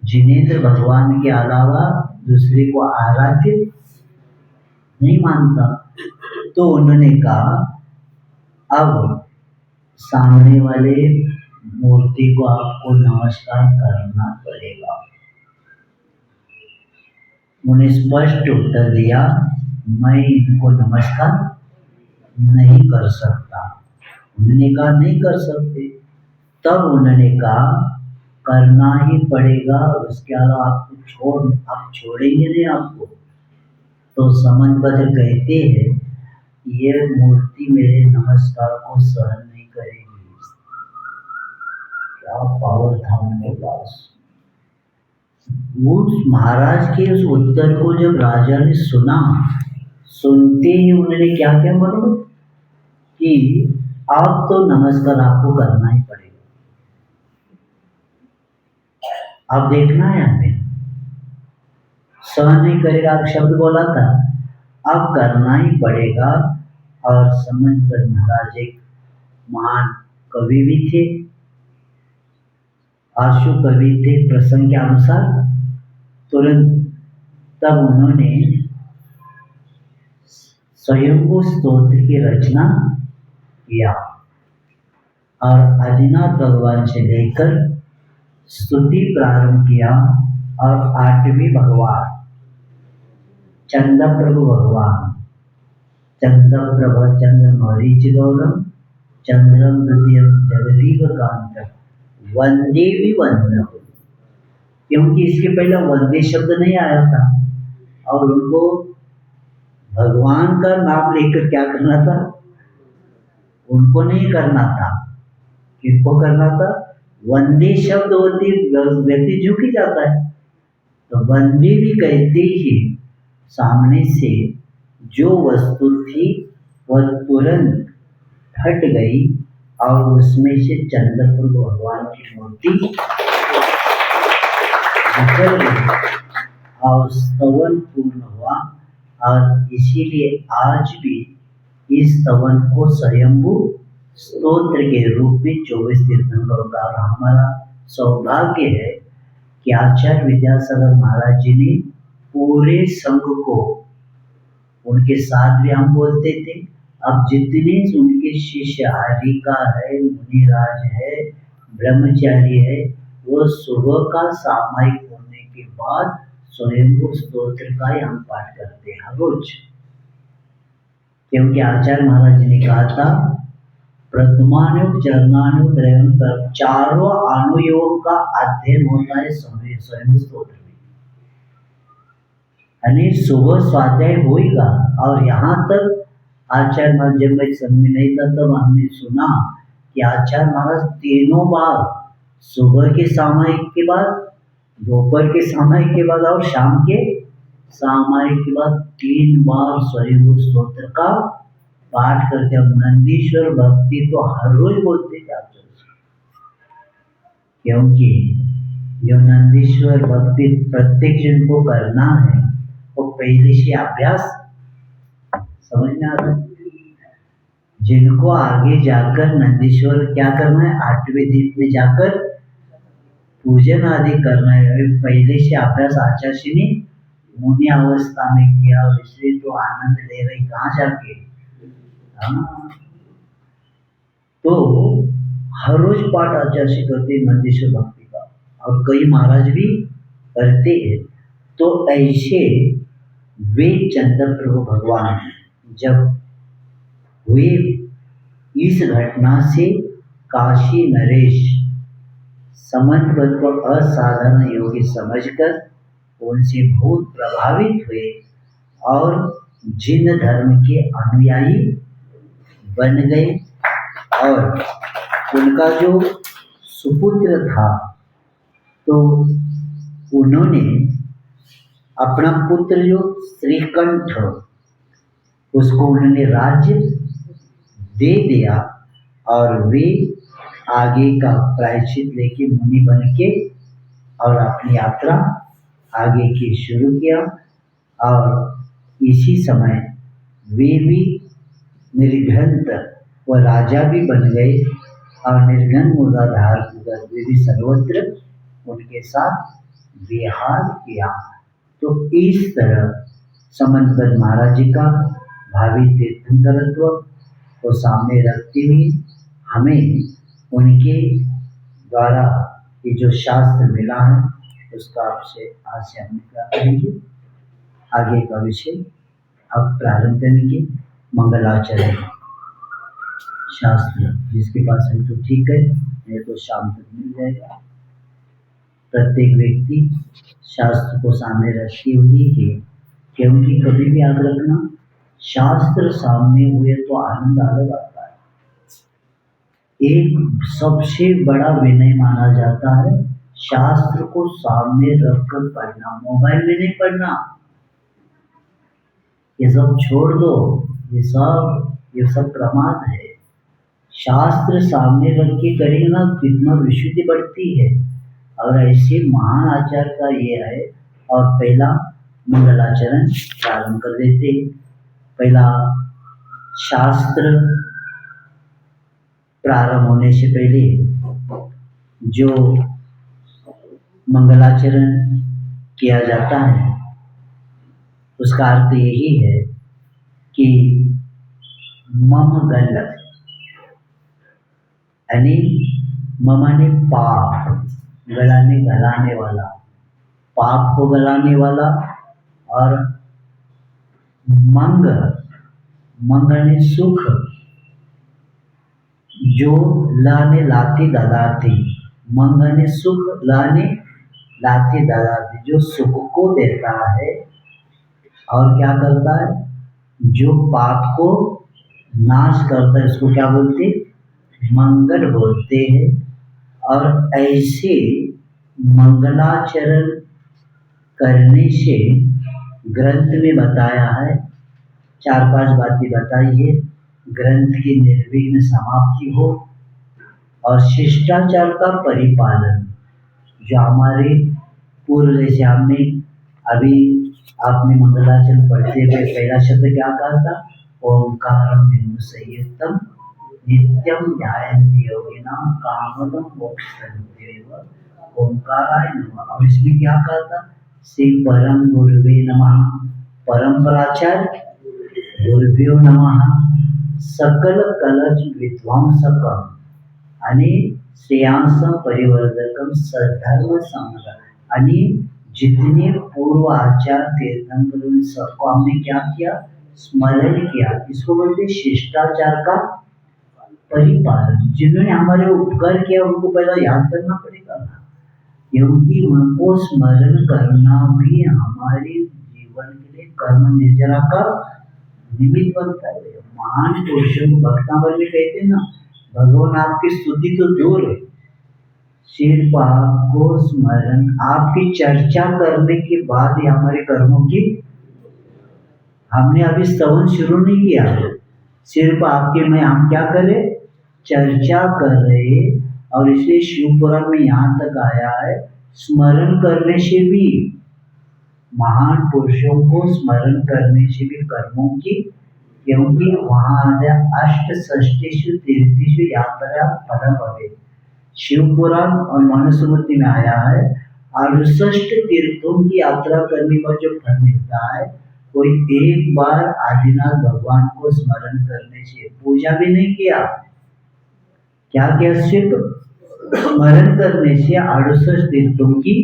जिनेंद्र भगवान के अलावा दूसरे को आराध्य नहीं मानता। तो उन्होंने कहा अब सामने वाले मूर्ति को आपको नमस्कार करना पड़ेगा। उन्हें स्पष्ट उत्तर दिया मैं इनको नमस्कार नहीं कर सकता। उन्होंने कहा नहीं कर सकते। तब उन्होंने कहा करना ही पड़ेगा, उसके अलावा आपको आप छोड़ेंगे नहीं आपको। तो समंतबद्ध कहते हैं ये मूर्ति मेरे नमस्कार को सहन नहीं करेगी। क्या पावर था उनके पास। उस महाराज के उस उत्तर को जब राजा ने सुना, सुनते ही उन्होंने क्या क्या बोला कि आप तो नमस्कार आपको करना ही पड़ेगा। आप देखना है हमें सहन नहीं करेगा, आप शब्द बोला था, अब करना ही पड़ेगा। और समंतबद्ध महाराज एक महान कवि भी थे, आशु कवि थे प्रसंग के अनुसार। तुरंत तब उन्होंने स्वयंभू स्तोत्र की रचना किया और आदिनाथ भगवान से लेकर स्तुति प्रारंभ किया। और 8वें भगवान चंद्रप्रभु भगवान, चंद्रप्रभ चंद्र मरीच गौरम चंद्रम द्वितीय जगदीव कांत वंदे विवंदन, क्योंकि इसके पहले वंदे शब्द नहीं आया था और उनको भगवान का नाम लेकर क्या करना था, उनको नहीं करना था, किसको करना था। वंदे शब्द होती व्यक्ति झुक ही जाता है, तो वंदे भी कहते ही सामने से जो वस्तु थी वह तुरंत हट गई और उसमें से चंद्रप्रभु भगवान की मूर्ति निकल गई और स्तवन पूर्ण हुआ। और इसीलिए आज भी इस स्तवन को स्वयंभू स्तोत्र के रूप में 24 तीर्थंकरों का, और हमारा सौभाग्य है कि आचार्य विद्यासागर महाराज जी ने पूरे संघ को, उनके साथ भी हम बोलते थे, अब जितने उनके शिष्य हरिका है, मुनिराज है, ब्रह्मचारी है, वो सुबह का सामायिक होने के बाद स्वयंभू स्तोत्र का ही हम पाठ करते हैं हर रोज, क्योंकि आचार्य महाराज जी ने कहा था प्रथमानुग चरणानुग त्रयम कर चारों अनुयोग का अध्ययन होता है स्वयं स्तोत्र में। यानी सुबह स्वाध्याय होगा। और यहाँ तक आचार्य महाराज जब मैं समय में नहीं था तब हमने सुना कि आचार्य महाराज तीनों बार सुबह के सामायिक के बाद, दोपहर के सामायिक के बाद और शाम के सामायिक के बाद 3 बार स्वयं स्तोत्र का पाठ करते। अब नंदीश्वर भक्ति तो हर रोज बोलते जाते, क्योंकि जो नंदीश्वर भक्ति प्रत्येक जन को करना है वो पहले से अभ्यास समझ में आ रहा है। जिनको आगे जाकर नंदीश्वर क्या करना है, 8वें दीप में जाकर पूजन आदि करना है, पहले से अभ्यास आचार्य ने मुनि अवस्था में किया, और इसलिए तो आनंद ले रही कहाँ जाके। तो हर रोज पाठ आचार्य करते नंदीश्वर भक्ति का, और कई महाराज भी करते हैं। तो ऐसे वे चंद्र प्रभु भगवान जब हुए, इस घटना से काशी नरेश समन्वय को असाधारण योगी समझकर उनसे बहुत प्रभावित हुए और जिन धर्म के अनुयायी बन गए। और उनका जो सुपुत्र था तो उन्होंने अपना पुत्र जो श्रीकंठ, उसको उन्होंने राज्य दे दिया, और वे आगे का प्रायश्चित लेके मुनि बन के और अपनी यात्रा आगे की शुरू किया। और इसी समय वे भी निर्घंत व राजा भी बन गए, और निर्घंत मूलाधार वे भी सर्वत्र उनके साथ विहार किया। तो इस तरह समन्वय महाराज जी का भावी तीर्थंकरत्व को सामने रखते हुए हमें उनके द्वारा ये जो शास्त्र मिला है उसका आपसे आज से हम क्या करेंगे, आगे का विषय अब प्रारंभ करेंगे। मंगलाचरण शास्त्र जिसके पास है तो ठीक है, नहीं तो शाम तक मिल जाएगा। प्रत्येक व्यक्ति शास्त्र को सामने रखते हुए ही, क्योंकि कभी भी याद रखना शास्त्र सामने हुए तो आनंद अलग आता है। एक सबसे बड़ा विनय माना जाता है शास्त्र को सामने रखकर पढ़ना, मोबाइल में नहीं पढ़ना। ये सब छोड़ दो, ये सब प्रमाद है। शास्त्र सामने रख के करेंगे ना कितना विशुद्धि बढ़ती है। और ऐसे महान आचार का ये है। और पहला मंगलाचरण प्रारंभ कर देते। पहला शास्त्र प्रारंभ होने से पहले जो मंगलाचरण किया जाता है उसका अर्थ यही है कि मम गल, यानी मम ने पाप, गलाने गलाने वाला, पाप को गलाने वाला, और मंग, मंग ने सुख, जो लाने लाती दादाती, मंग ने सुख लाने लाती दादाती, जो सुख को देता है और क्या करता है, जो पाप को नाश करता है उसको क्या बोलते, मंगल बोलते हैं। और ऐसे मंगलाचरण करने से ग्रंथ में बताया है, 4-5 बातें बताई है। ग्रंथ की निर्विघ्न समाप्ति हो और शिष्टाचार का परिपालन, जो हमारे पूर्व जैसे हमने अभी आपने मंगलाचरण पढ़ते हुए पहला शब्द क्या कहा था, ओंकारं बिंदु संयुक्तम नित्यम ध्यायन्ति योगिनां कामदं मोक्षयन्ति ओंकाराय नमः। और इसमें क्या कहा था, श्री परम गुरुवे नमः, परम प्राचार्य गुरुभ्यो नमः, सकल कलच विध्वंसकम आणि श्रेयांस परिवर्धकम सद्धर्म संघ, आणि जितने पूर्व आचार तीर्थंकरों सबको हमने क्या किया, स्मरण किया। इसको बोलते शिष्टाचार का परिपालन। जिन्होंने हमारे उपकार किया उनको पहले याद करना पड़ेगा ना, क्योंकि उनको स्मरण करना भी हमारे जीवन के लिए कर्म निर्जरा का निमित्त बनता है। महान पुरुषों को भक्तावल में कहते हैं ना, भगवान आपकी स्तुति तो दूर है, सिर्फ आपको स्मरण, आपकी चर्चा करने के बाद ही हमारे कर्मों की, हमने अभी स्तवन शुरू नहीं किया, सिर्फ आपके में हम क्या करें, चर्चा कर रहे। और इसलिए शिव पुराण में यहाँ तक आया है, स्मरण करने से भी, महान पुरुषों को स्मरण करने से भी कर्मों की, क्योंकि वहां आता है अष्ट षष्टिषु तीर्थेषु यात्रा फलम भवेत्। शिव पुराण और मनुस्मृति में आया है 68 तीर्थों की यात्रा करने पर जो फल मिलता है, कोई एक बार आदिनाथ भगवान को स्मरण करने से, पूजा भी नहीं किया, क्या किया, सिर्फ स्मरण करने से 68 तीर्थों की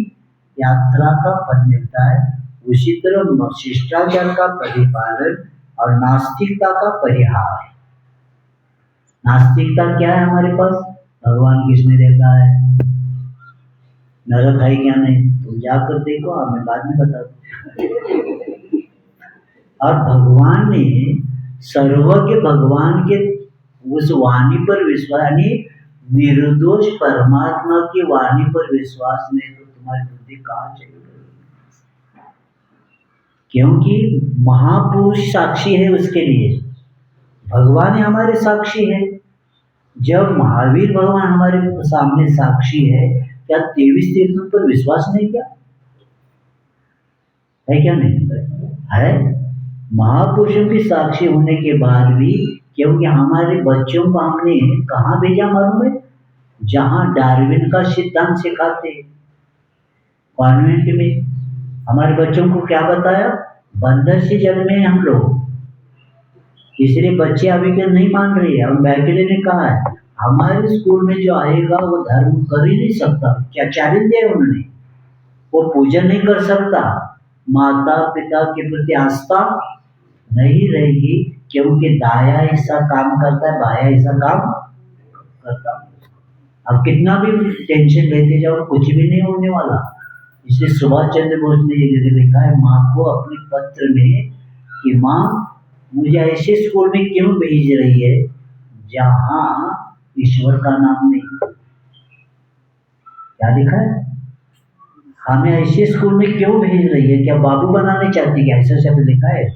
यात्रा का फल मिलता है। उसी तरह शिष्टाचार का परिपालन और नास्तिकता का परिहार। नास्तिकता क्या है हमारे पास, भगवान किसने देखा है, नरक है क्या नहीं, तुम जाकर देखो, हमें बाद में बता दो। और भगवान ने सर्वज्ञ भगवान के उस वाणी पर विश्वास, यानी निर्दोष परमात्मा की वाणी पर विश्वास नहीं तो तुम्हारी बुद्धि कहाँ चली, क्योंकि महापुरुष साक्षी है उसके लिए, भगवान हमारे साक्षी है। जब महावीर भगवान हमारे सामने साक्षी है, क्या 23 तीर्थों पर विश्वास नहीं किया है, क्या नहीं है। महापुरुषों की साक्षी होने के बाद भी, क्योंकि हमारे बच्चों को हमने कहाँ भेजा मालूम है, जहां डार्विन का सिद्धांत सिखाते, कॉन्वेंट में। हमारे बच्चों को क्या बताया, बंदर से जन्मे हम लोग, इसलिए बच्चे अभी के नहीं मान रहे हैं। और बैकले ने कहा है हमारे स्कूल में जो आएगा वो धर्म कर ही नहीं सकता, क्या चैलेंज दिया उन्होंने, वो पूजन नहीं कर सकता, माता पिता के प्रति आस्था नहीं रहेगी, क्योंकि दाया हिस्सा काम करता है, बाया हिस्सा काम करता। अब कितना भी टेंशन लेते जाओ, कुछ भी नहीं होने वाला। इसलिए सुभाष चंद्र बोस ने ये लिखा है माँ को अपने पत्र में कि माँ मुझे ऐसे स्कूल में क्यों भेज रही है जहाँ ईश्वर का नाम नहीं। क्या लिखा है, हमें ऐसे स्कूल में क्यों भेज रही है, क्या बाबू बनाने चाहती है, ऐसा शब्द लिखा है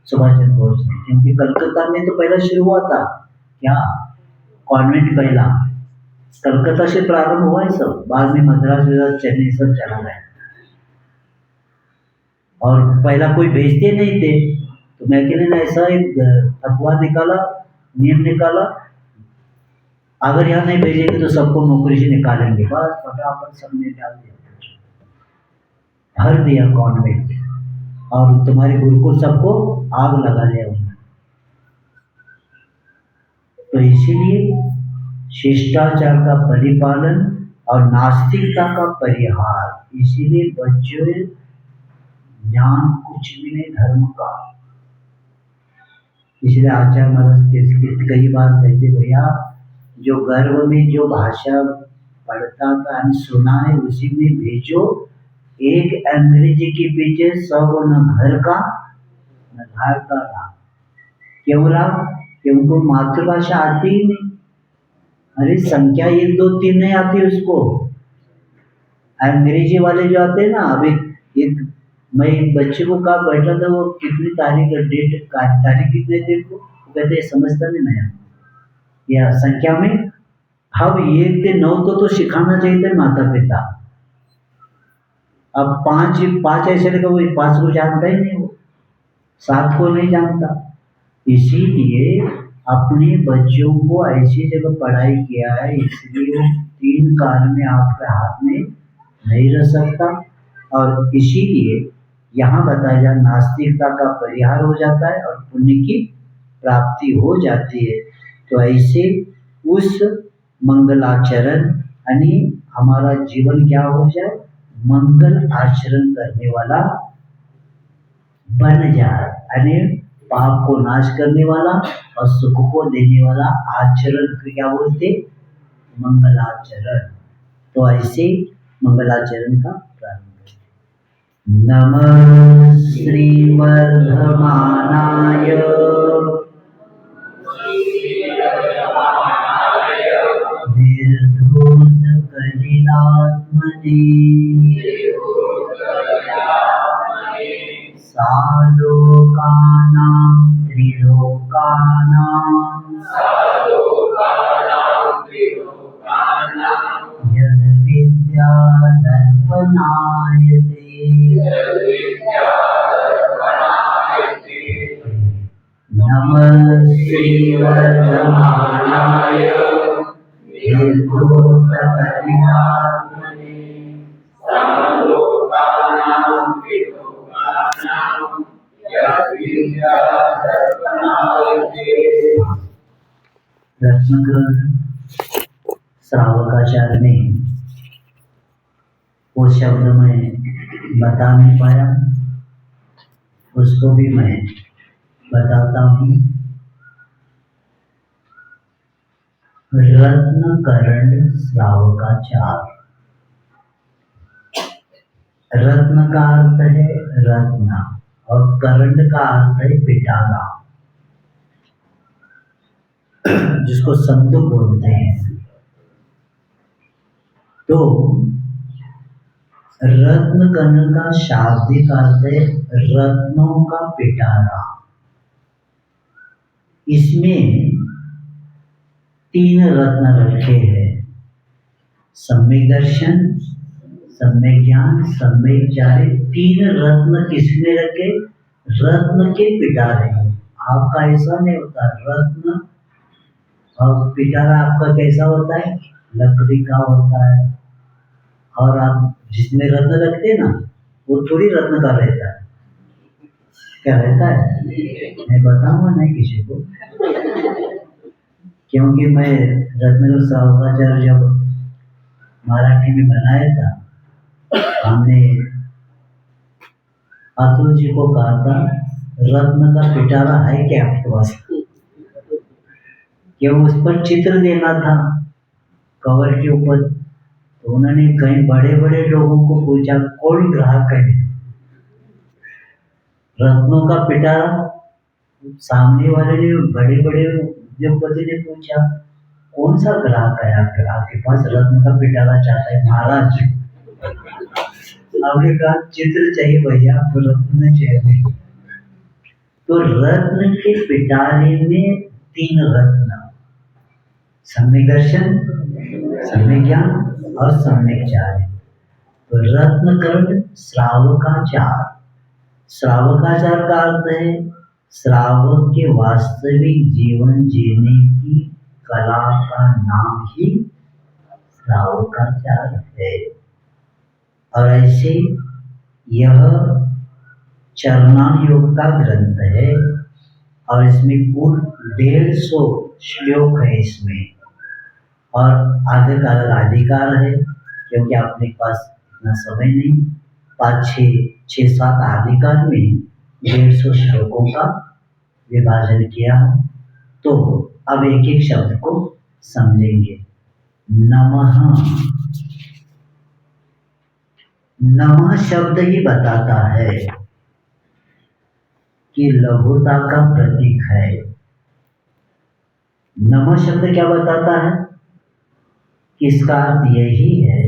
सुभाष चंद्र बोस ने। क्योंकि कलकत्ता में तो पहला शुरू हुआ था क्या, कॉन्वेंट पहला कलकत्ता से प्रारंभ हुआ है सब, बाद में मद्रास चेन्नई सब चला गया। और पहला कोई भेजते नहीं थे, तो मैकेले ने ऐसा एक फतवा निकाला, नियम निकाला, अगर यहाँ नहीं भेजेंगे तो सबको नौकरी से निकालेंगे। बस फटाफट सबने डाल दिया, भर दिया कॉन्वेंट, और तुम्हारे गुरुकुल सबको आग लगा दिया उन्होंने। तो इसीलिए शिष्टाचार का परिपालन और नास्तिकता का परिहार, इसीलिए बच्चों ज्ञान कुछ भी नहीं धर्म का। इसलिए आचार्य महाराज कई बार कहते, भैया जो गर्भ में जो भाषा पढ़ता था सुना है उसी में भेजो, एक अंग्रेजी के पीछे सब न घर का न घर का रहा। क्यों रहा, क्योंकि मातृभाषा आती ही नहीं। अरे संख्या 1 2 3 नहीं आती उसको, अंग्रेजी वाले जो आते हैं ना। अभी एक मैं एक बच्चे को कहा बैठा था, वो कितनी तारीख डेट तारीख कितने डेट को, वो कहते समझता नहीं नया या संख्या में। अब 1 से 9 तो सिखाना चाहिए था माता पिता। अब 5 ऐसे लगा, वो 5 को जानता ही नहीं, वो 7 को नहीं जानता। इसीलिए अपने बच्चों को ऐसी जगह पढ़ाई किया है, इसलिए वो 3 काल में आपके हाथ में नहीं रह सकता। और इसीलिए यहाँ बताया जाए नास्तिकता का परिहार हो जाता है और पुण्य की प्राप्ति हो जाती है। तो ऐसे उस मंगलाचरण यानी हमारा जीवन क्या हो जाए, मंगल आचरण करने वाला बन जाए, यानी पाप को नाश करने वाला और सुख को देने वाला आचरण को क्या बोलते? मंगलाचरण। तो ऐसे मंगलाचरण का प्रारंभ करें। नमः श्री वर्धमानाय निर्धूत कलिलात्मने सालोकानां त्रिलोकानां यद विद्या दर्पणायते नमः श्री वर्धमानाय निर्धूत कलिलात्मने रत्नग्रंथ श्रावकाचार्य ने वो शब्द मैं बता नहीं पाया, उसको भी मैं बताता हूँ। रत्नकर्ण श्रावकाचार। रत्न का अर्थ है रत्न और कर्ण का अर्थ है पिटारा, जिसको संदूक बोलते हैं। तो रत्नकर्ण का शाब्दिक अर्थ है रत्नों का पिटारा। इसमें 3 रत्न रखे हैं, सम्यक दर्शन, सम्यक ज्ञान, सम्यक चारित्र। 3 रत्न किसमें रखे? रत्न के पिटारे। आपका ऐसा नहीं होता, रत्न और पिटारा आपका कैसा होता है? लकड़ी का होता है। और आप जिसमें रत्न रखते ना, वो थोड़ी रत्न का रहता है। क्या रहता है? मैं बताऊंगा नहीं किसी को, क्योंकि मैं रत्नगर श्रावकाचार्य जब मराठी में बनाया था, हमने अतुल जी को कहा था रत्न का पिटारा है क्या आपके पास? क्यों उस पर चित्र देना था कवर के ऊपर। तो उन्होंने कई बड़े बड़े लोगों को पूछा, कौन ग्राहक है रत्नों का पिटारा? सामने वाले ने, बड़े बड़े उद्योगपति ने पूछा, कौन सा ग्राहक है आपके पास रत्न का पिटारा चाहता है? महाराज आपने कहा चित्र चाहिए भैया, तो रत्न चाहिए। तो रत्न के पिटारे में 3 रत्न, सम्यक दर्शन, सम्यक ज्ञान और सम्यक चारित्र। तो रत्नकर्ण श्रावकाचार। श्रावकाचार का अर्थ है श्रावक के वास्तविक जीवन जीने की कला का नाम ही श्रावकाचार है। और ऐसे यह चरणान योग का ग्रंथ है और इसमें कुल 150 श्लोक है इसमें, और आगे का अधिकार है, क्योंकि अपने पास इतना समय नहीं। 5-6-7 अधिकार में 150 श्लोकों का विभाजन किया। तो अब एक एक शब्द को समझेंगे। नमः। नमः शब्द ही बताता है कि लघुता का प्रतीक है। नमः शब्द क्या बताता है? इसका अर्थ यही है,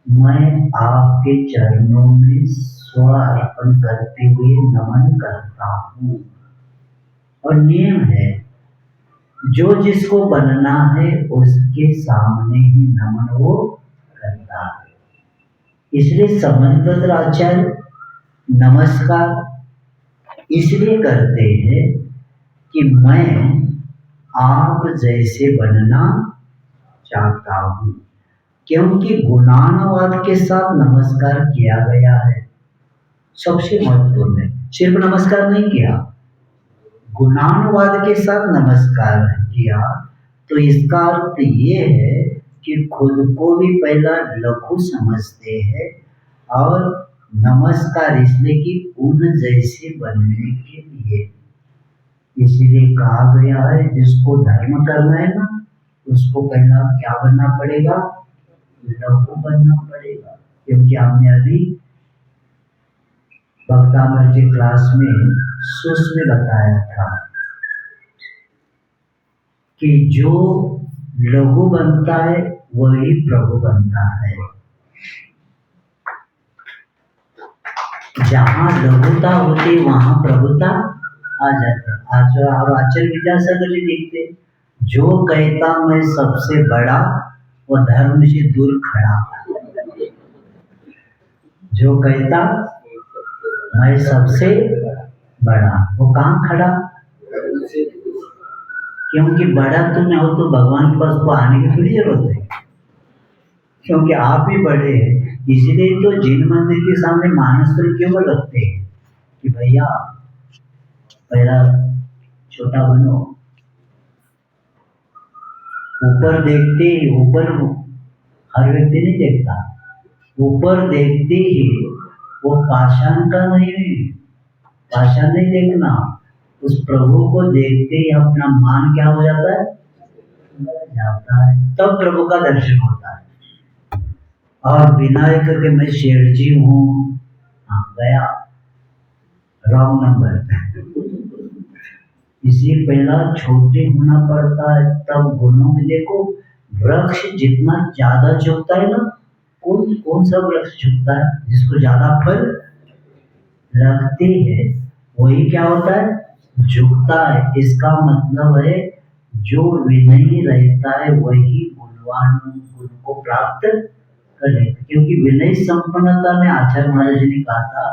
मैं आपके चरणों में स्व अर्पण करते हुए नमन करता हूँ। और नियम है, जो जिसको बनना है उसके सामने ही नमन वो करता है। इसलिए संबंधपत्र आचार्य नमस्कार इसलिए करते हैं कि मैं आप जैसे बनना चाहता हूँ, क्योंकि गुणानुवाद के साथ नमस्कार किया गया है। सबसे महत्वपूर्ण है, सिर्फ नमस्कार नहीं किया, गुणानुवाद के साथ नमस्कार किया। तो इसका अर्थ ये है कि खुद को भी पहला लघु समझते हैं और नमस्कार इसलिए कि उन जैसे बनने के लिए। इसीलिए कहा गया है जिसको धर्म करना है ना उसको पहला क्या बनना पड़ेगा, लघु बनना पड़ेगा। क्योंकि हमने अभी भक्तामर के क्लास में सुस्म बताया था कि जो लघु बनता है वही प्रभु बनता है। जहाँ लघुता होती वहां प्रभुता आ जाता है। आचार्य विद्यासागर जी लिखते, जो कहता मैं सबसे बड़ा वो धर्म से दूर खड़ा। जो कहता मैं सबसे बड़ा वो कहाँ खड़ा, क्योंकि बड़ा तुम हो तो भगवान के पास को आने की थोड़ी जरूरत है, क्योंकि आप ही बड़े हैं। इसलिए तो जिन मंदिर के सामने मानसपुर क्यों लगते हैं कि भैया पहला छोटा बनो। ऊपर देखते ही, ऊपर हर व्यक्ति नहीं देखता, ऊपर देखते ही वो पाषाण का नहीं, पाषाण नहीं देखना, उस प्रभु को देखते ही अपना मान क्या हो जाता है, जाता है, तब प्रभु का दर्शन होता है। और विनय करके मैं शेठ जी हूँ, हाँ गया रॉन्ग नंबर। इसी पहला छोटे होना पड़ता है, तब गुणों में देखो वृक्ष जितना ज्यादा झुकता है ना, कौन कौन सा वृक्ष झुकता है, जिसको ज्यादा फल लगते हैं वही क्या होता है, झुकता है। इसका मतलब है जो विनयी रहता है वही गुणवान गुण को प्राप्त कर लेता है। क्योंकि विनय संपन्नता में आचार्य महाराज जी ने कहा था,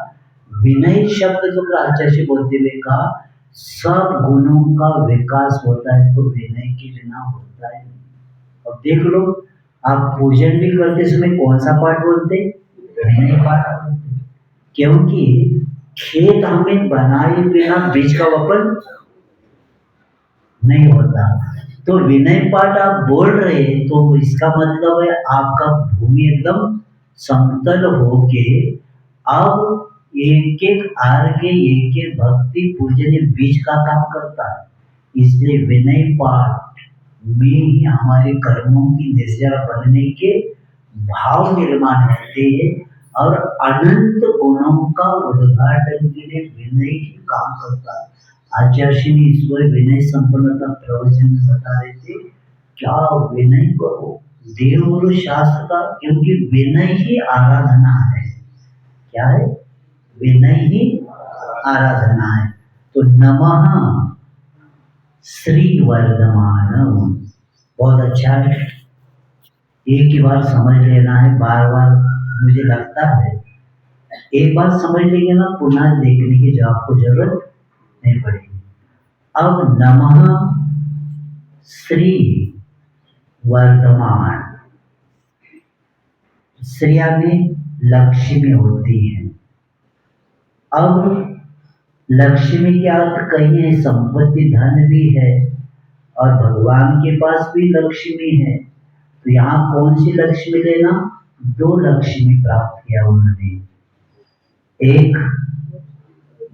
विनय शब्द को आचार्य बोलते हुए कहा सब गुणों का विकास होता है तो विनय के बिना होता है। अब देख लो, आप पूजन भी करते समय कौन सा पाठ बोलते, विनय पाठ बोलते, क्योंकि खेत हमें बनाए बिना बीज का वपन नहीं होता। तो विनय पाठ आप बोल रहे हैं तो इसका मतलब है आपका भूमि एकदम समतल होके अब एक एक आर्घ्य एक एक भक्ति पूजन बीज का काम करता है। इसलिए विनय पाठ में ही हमारे कर्मों की निर्जरा बनने के भाव निर्माण होते हैं और अनंत गुणों का उद्घाटन के लिए विनय ही काम करता है। आचार्य श्री ईश्वर विनय संपन्नता प्रवचन में बता रहे थे, क्या विनय करो देव गुरु शास्त्र का, क्योंकि विनय ही आराधना है। क्या है, विनय ही आराधना है। तो नमः श्री वर्धमान बहुत अच्छा है, एक ही बार समझ लेना है, बार बार मुझे लगता है एक बार समझ लेंगे ना पुनः देखने की जो आपको जरूरत नहीं पड़ेगी। अब नमः श्री वर्धमान, श्रिया में लक्ष्मी होती है। अब लक्ष्मी के अर्थ कहीं है संपत्ति धन भी है और भगवान के पास भी लक्ष्मी है। तो यहाँ कौन सी लक्ष्मी लेना, दो लक्ष्मी प्राप्त किया उन्होंने, एक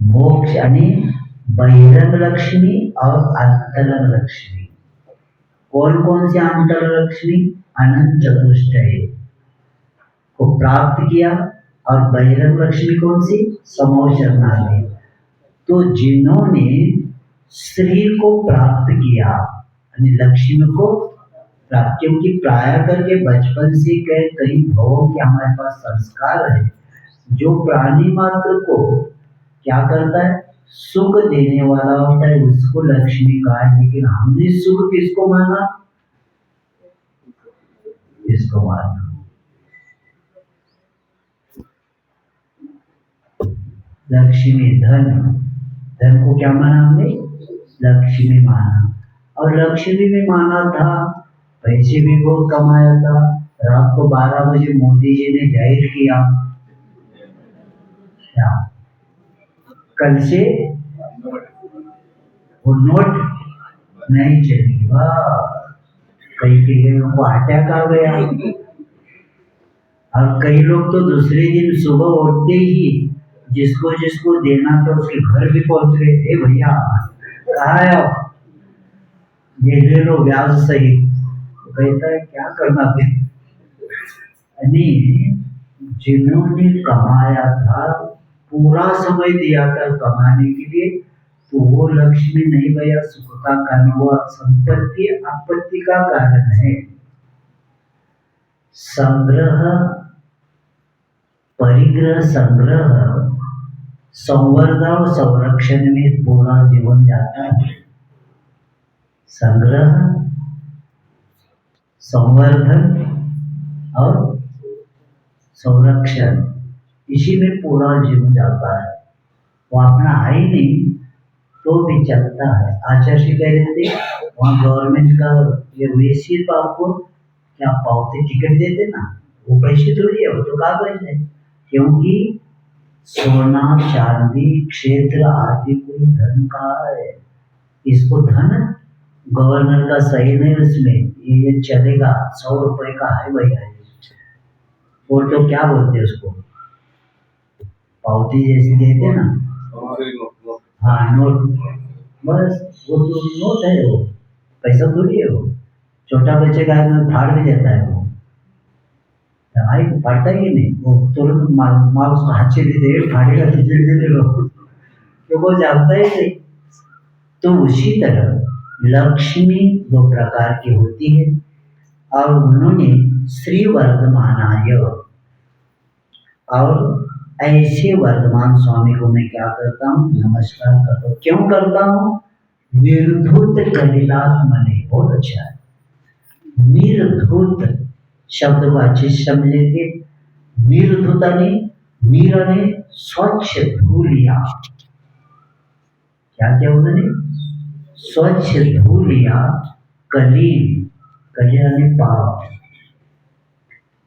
मोक्ष यानी बहिरंग लक्ष्मी और अंतरंग लक्ष्मी। कौन कौन सी अंतरंग लक्ष्मी, अनंत चतुष्टय को प्राप्त किया और बहिरंग लक्ष्मी कौन सी, समूह शरणागति। तो जिन्होंने श्री को प्राप्त किया यानी लक्ष्मी को प्राप्त, क्योंकि प्राय करके बचपन से कई भावों के हमारे पास संस्कार है, जो प्राणी मात्र को क्या करता है, सुख देने वाला होता है, उसको लक्ष्मी कहा है। लेकिन हमने सुख किसको माना, इसको माना लक्ष्मी। धन, धन को क्या माना हमने, लक्ष्मी माना। और लक्ष्मी में माना था, पैसे भी बहुत कमाया था। रात को 12 बजे मोदी जी ने जाहिर किया क्या, कल से वो नोट नहीं चलेगा। कई लोगों को अटैक आ गया, और कई लोग तो दूसरे दिन सुबह उठते ही जिसको जिसको देना था उसके घर भी पहुंच गए। हे भैया कहाँ है आप, ये ले लो ब्याज सही। तो कहता है क्या करना फिर, यानी जिन्होंने कमाया था, पूरा समय दिया था कमाने के लिए, तो वो लक्ष्मी नहीं भैया सुख का कारण, वो संपत्ति आपत्ति का कारण है। संग्रह, परिग्रह, संग्रह, संवर्धन और संरक्षण में पूरा जीवन जाता है। संग्रह, संवर्धन और संरक्षण, इसी में पूरा जीवन जाता है। वो अपना है ही नहीं तो भी चलता है। आचार्य कह रहे थे वहाँ गवर्नमेंट का ये वैसी तो आपको क्या पावती टिकट देते ना, वो पैसे थोड़ी है, वो तो कागज है। क्योंकि सोना चांदी क्षेत्र आदि कोई धन का है, इसको धन गवर्नर का सही नहीं, उसमें ये चलेगा 100 रुपए का है भैया, और तो क्या बोलते हैं उसको, पावती जैसी देते ना, हाँ नोट, बस वो तो नोट है, वो पैसा थोड़ी है। वो छोटा बच्चे का फाड़ भी देता है, वो भाई फाड़ता ही नहीं, वो तुरंत माँ उसको हाथ से दे दे, फाड़ेगा तो दे लो, तो वो जानता ही नहीं। तो उसी तरह लक्ष्मी दो प्रकार की होती है, और उन्होंने श्री वर्धमानाय, और ऐसे वर्धमान स्वामी को मैं क्या करता हूँ, नमस्कार करता हूँ। क्यों करता हूँ, निर्धूत कलिलात्मने, बहुत अच्छा है। निर्धूत शब्द को अच्छे से समझेंगे। निर्धूता ने, नीरा ने स्वच्छ धो लिया, क्या क्या उन्होंने स्वच्छ धो लिया, कलील, कलील ने पाप।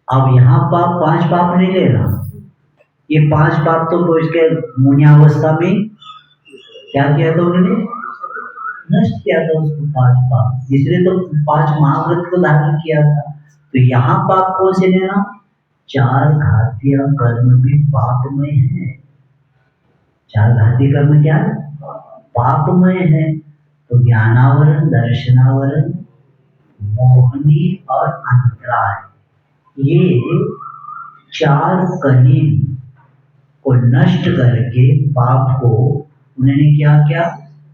अब यहाँ पाप 5 पाप नहीं लेना, ये 5 पाप तो पहुंच के मुनियावस्था में क्या किया था उन्होंने, नष्ट किया था उसको 5 पाप, इसलिए तो 5 महाव्रत को धारण किया था। तो यहाँ पाप कौन से लेना, 4 घातीय कर्म भी पापमय है। 4 घातीय कर्म क्या है, पापमय है। तो ज्ञानावरण, दर्शनावरण, मोहनी और अंतराय, ये 4 कलील को नष्ट करके पाप को उन्होंने क्या किया,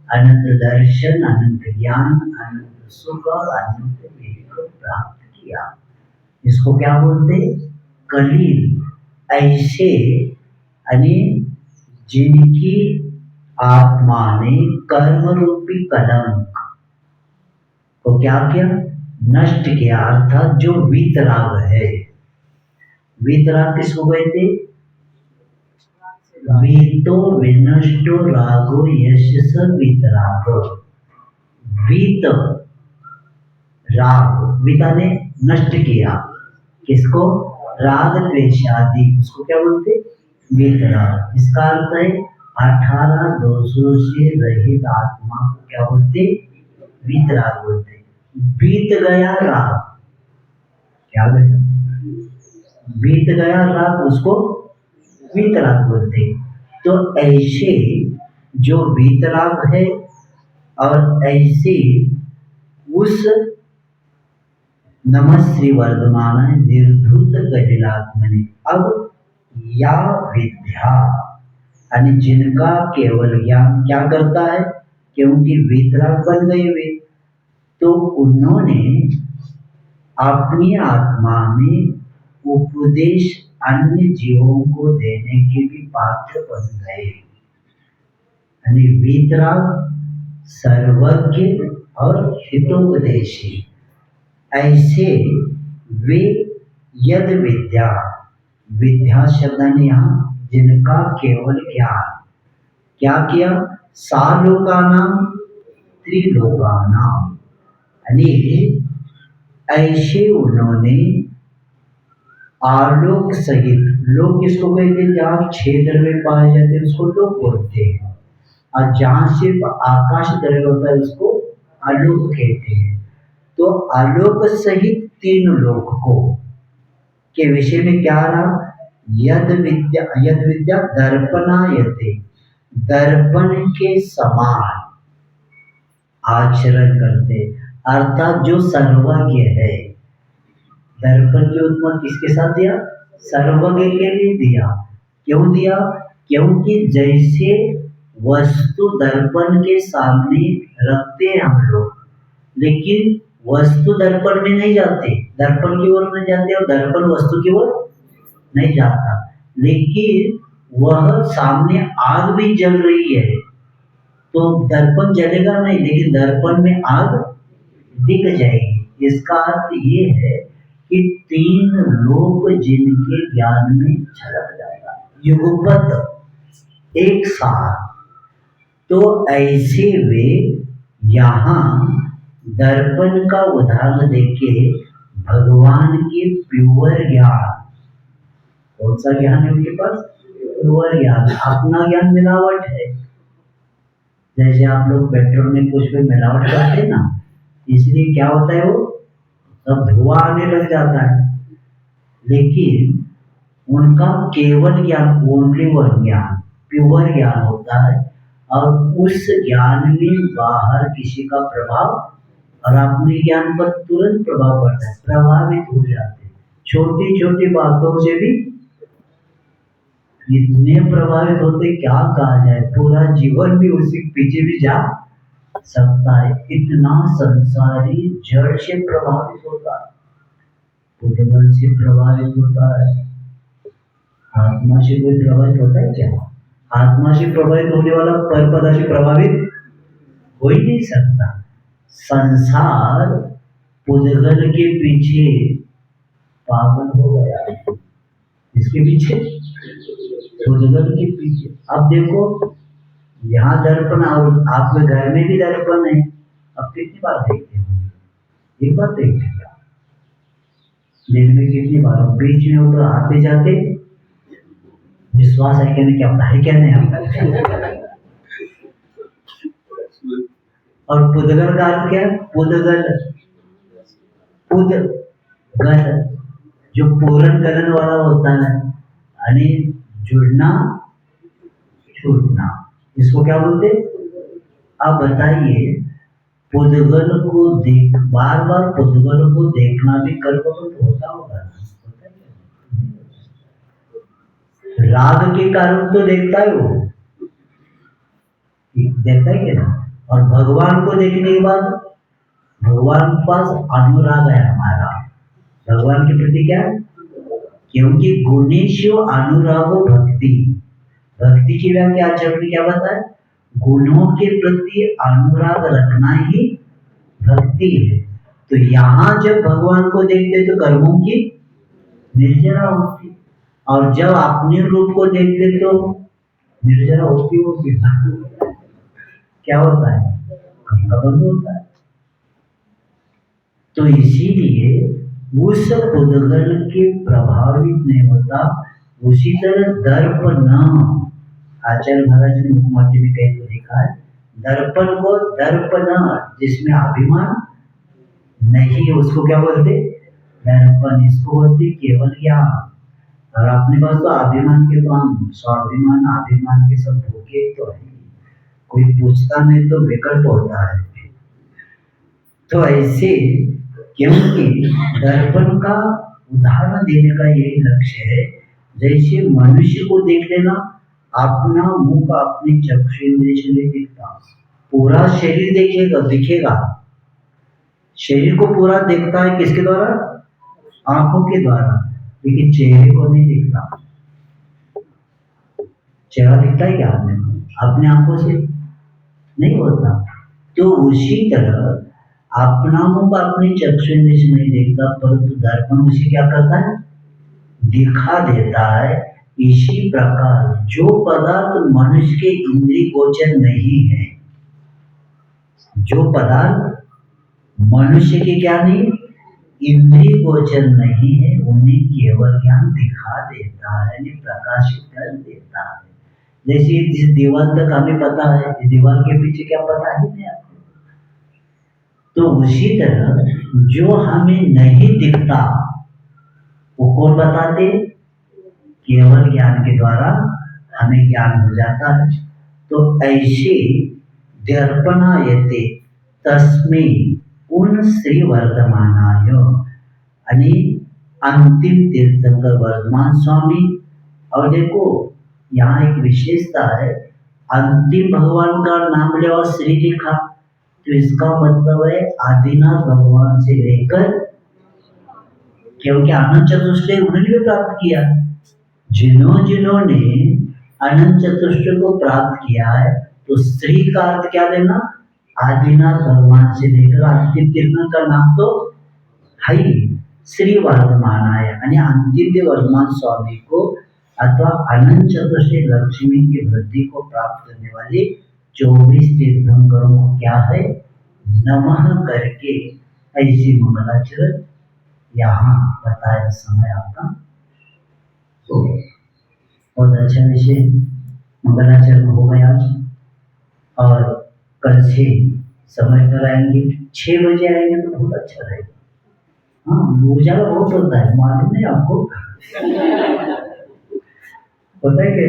अनंत दर्शन, अनंत ज्ञान, अनंत सुख और अनंत विवेक प्राप्त किया। इसको क्या बोलते, कलील। ऐसे यानी जिनकी आत्मा ने कर्म रूपी कलंक को क्या किया, नष्ट किया, अर्थात जो वीतराग है। वीतराग किसको कहते, वीतो विनष्टो रागो यश वीतराग। वीत राग, वीता ने नष्ट किया किसको, राग द्वेषादि, उसको क्या बोलते, वीतराग। इसका अर्थ है 18 दोषों से रहित आत्मा को क्या बोलते, वीतराग बोलते। बीत गया राग, क्या गया, बीत गया राग, उसको वीतराग बोलते। तो ऐसे जो वीतराग है, और ऐसे उस नमः श्री वर्धमान निर्धूत कलिलात्मने। अब या विद्या, यानी जिनका केवल ज्ञान क्या करता है, क्योंकि वीतराग बन गए वे, तो उन्होंने अपनी आत्मा में उपदेश अन्य जीवों को देने के भी पात्र बन गए। यानी वीतराग सर्वज्ञ और हितोपदेशी, ऐसे वे यद विद्या, विद्या शब्द ने यहाँ जिनका केवल ज्ञान, क्या किया, सालोकानाम त्रिलोकानाम, यानी ऐसे उन्होंने आलोक सहित, लोक किसको कहते हैं, जहाँ 6 द्रव्य पाए जाते हैं उसको लोक बोलते हैं, और जहाँ सिर्फ आकाश द्रव्य होता है उसको आलोक कहते हैं। तो आलोक सहित तीन लोक को के विषय में क्या रहा? यद विद्या दर्पणायते, दर्पण के समान आचरण करते, अर्थात जो सर्वज्ञ है। दर्पण की उपमा किसके साथ दिया? सर्वज्ञ के लिए दिया। क्यों दिया? क्योंकि जैसे वस्तु दर्पण के सामने रखते हैं हम लोग, लेकिन वस्तु दर्पण में नहीं जाते, दर्पण की ओर नहीं जाते और दर्पण वस्तु की ओर नहीं जाता, लेकिन वह सामने आग भी जल रही है तो दर्पण जलेगा नहीं, लेकिन दर्पण में आग दिख जाएगी। इसका अर्थ ये है कि तीन लोक जिनके ज्ञान में झलक जाएगा युगपत एक साथ, तो ऐसे वे यहाँ दर्पण का उदाहरण देके भगवान के प्योर ज्ञान, कौन सा ज्ञान है उनके पास? प्योर ज्ञान। अपना ज्ञान मिलावट है। जैसे आप लोग पेट्रोल में कुछ भी मिलावट करते हैं ना, इसलिए क्या होता है, वो सब धुआं आने लग जाता है। लेकिन उनका केवल ज्ञान, ओनली वन ज्ञान, प्योर ज्ञान होता है, और उस ज्ञान में बाहर किसी का प्रभाव और अपने ज्ञान पर तुरंत प्रभाव पड़ता है, प्रभावित हो जाते हैं। छोटी छोटी बातों से भी इतने प्रभावित होते, क्या कहा जाए, पूरा जीवन भी उसी पीछे भी जा सकता है। इतना संसारी जड़ से प्रभावित होता है, बुद्धबल से प्रभावित होता है। आत्मा से कोई प्रभावित होता है क्या? आत्मा से प्रभावित होने वाला परपदा से प्रभावित हो ही नहीं सकता। संसार पुद्गल के पीछे पागल हो गया, इसके पीछे, पुद्गल के पीछे। अब देखो यहाँ दर्पण, और आपके घर में भी दर्पण है, अब कितनी बार देखते हैं? एक बार देखते क्या? दिन में कितनी बार? बीच में उधर आते जाते, विश्वास है कहने, क्या पता है क्या नहीं हम। और पुद्गल का अर्थ क्या है? पुद्गल, पुद्गल जो पूर्ण गलन वाला होता है, यानी जुड़ना छूटना, इसको क्या बोलते? अब बताइए, पुद्गल को देख, बार बार पुद्गल को देखना भी कर्म तो होता होगा, राग के कारण तो देखता है वो, देखता है क्या? और भगवान को देखने के बाद भगवान के पास अनुराग है हमारा, भगवान के प्रति क्या है? क्योंकि गुणेशो अनुरागो भक्ति, भक्ति की व्याख्या आचार्य ने क्या बताया? गुणों के प्रति अनुराग रखना ही भक्ति है। तो यहाँ जब भगवान को देखते तो कर्मों की निर्जरा होती, और जब अपने रूप को देखते तो निर्जरा होती होगी। क्या होता है? कर्म बंद होता है। तो इसीलिए उस पुद्गल के प्रभावित नहीं होता। उसी तरह दर्पण, आचार्य महाराज ने मुखमाटी में कहीं तो लिखा है, दर्पण को दर्पण, जिसमें अभिमान नहीं, उसको क्या बोलते? दर्पण। इसको बोलते केवल ज्ञान। और अपने पास तो अभिमान के, तो हम स्वाभिमान अभिमान के सब भूखे तो है, कोई पूछता नहीं तो विकल्प होता है। तो ऐसे, क्योंकि दर्पण का उदाहरण देने का यही लक्ष्य है, जैसे मनुष्य को देख लेना, अपना मुख अपने चक्षुरेंद्रिय से नहीं दिखता, पूरा शरीर देखेगा, दिखेगा, शरीर को पूरा देखता है किसके द्वारा? आंखों के द्वारा, लेकिन चेहरे को नहीं दिखता। चेहरा दिखता है क्या आपने? अपने आंखों से नहीं होता। तो उसी तरह अपना मुख अपने चक्षुरेंद्रिय से नहीं देखता, परंतु दर्पण उसे क्या करता है? दिखा देता है। इसी प्रकार जो पदार्थ मनुष्य के इंद्रिय गोचर नहीं है, जो पदार्थ मनुष्य के क्या नहीं, इंद्रिय गोचर नहीं है, उन्हें केवल ज्ञान दिखा देता है, प्रकाशित कर देता है। जैसे इस दीवार तक हमें पता है, इस दीवार के पीछे क्या पता है नहीं आपको, तो उसी तरह जो हमें नहीं दिखता वो कौन बताते? केवल ज्ञान के द्वारा हमें ज्ञान हो जाता है। तो ऐसे दर्पणायते तस्मै उन श्री वर्धमानाय यानी अंतिम तीर्थंकर वर्धमान स्वामी। और देखो यहाँ एक विशेषता है, अंतिम भगवान का नाम ले और श्री लिखा, तो इसका मतलब है आदिनाथ भगवान से लेकर, क्योंकि आनंद चतुष्टय उन्होंने भी प्राप्त किया। जिन्होंने अनंत चतुष्टय को प्राप्त किया है, तो श्री का अर्थ क्या देना? आदिनाथ भगवान से लेकर अंतिम तीर्थंकर का नाम तो है ही श्री वर्धमानाय यानी अंतिम वर्धमान स्वामी को, अथवा अनंत चतुर्दशी लक्ष्मी की वृद्धि को प्राप्त करने वाले 24 तीर्थंकरों को क्या है? नमः करके ऐसी मंगलाचरण यहाँ बताया समय आपका हो गया। बहुत अच्छा विषय मंगलाचरण हो गया आज। और कल से समय पर आएंगे, 6 बजे आएंगे तो बहुत अच्छा रहेगा। हाँ, ऊर्जा बहुत होता है, मालूम नहीं आपको? पता है क्या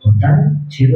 होता है? 6 बजे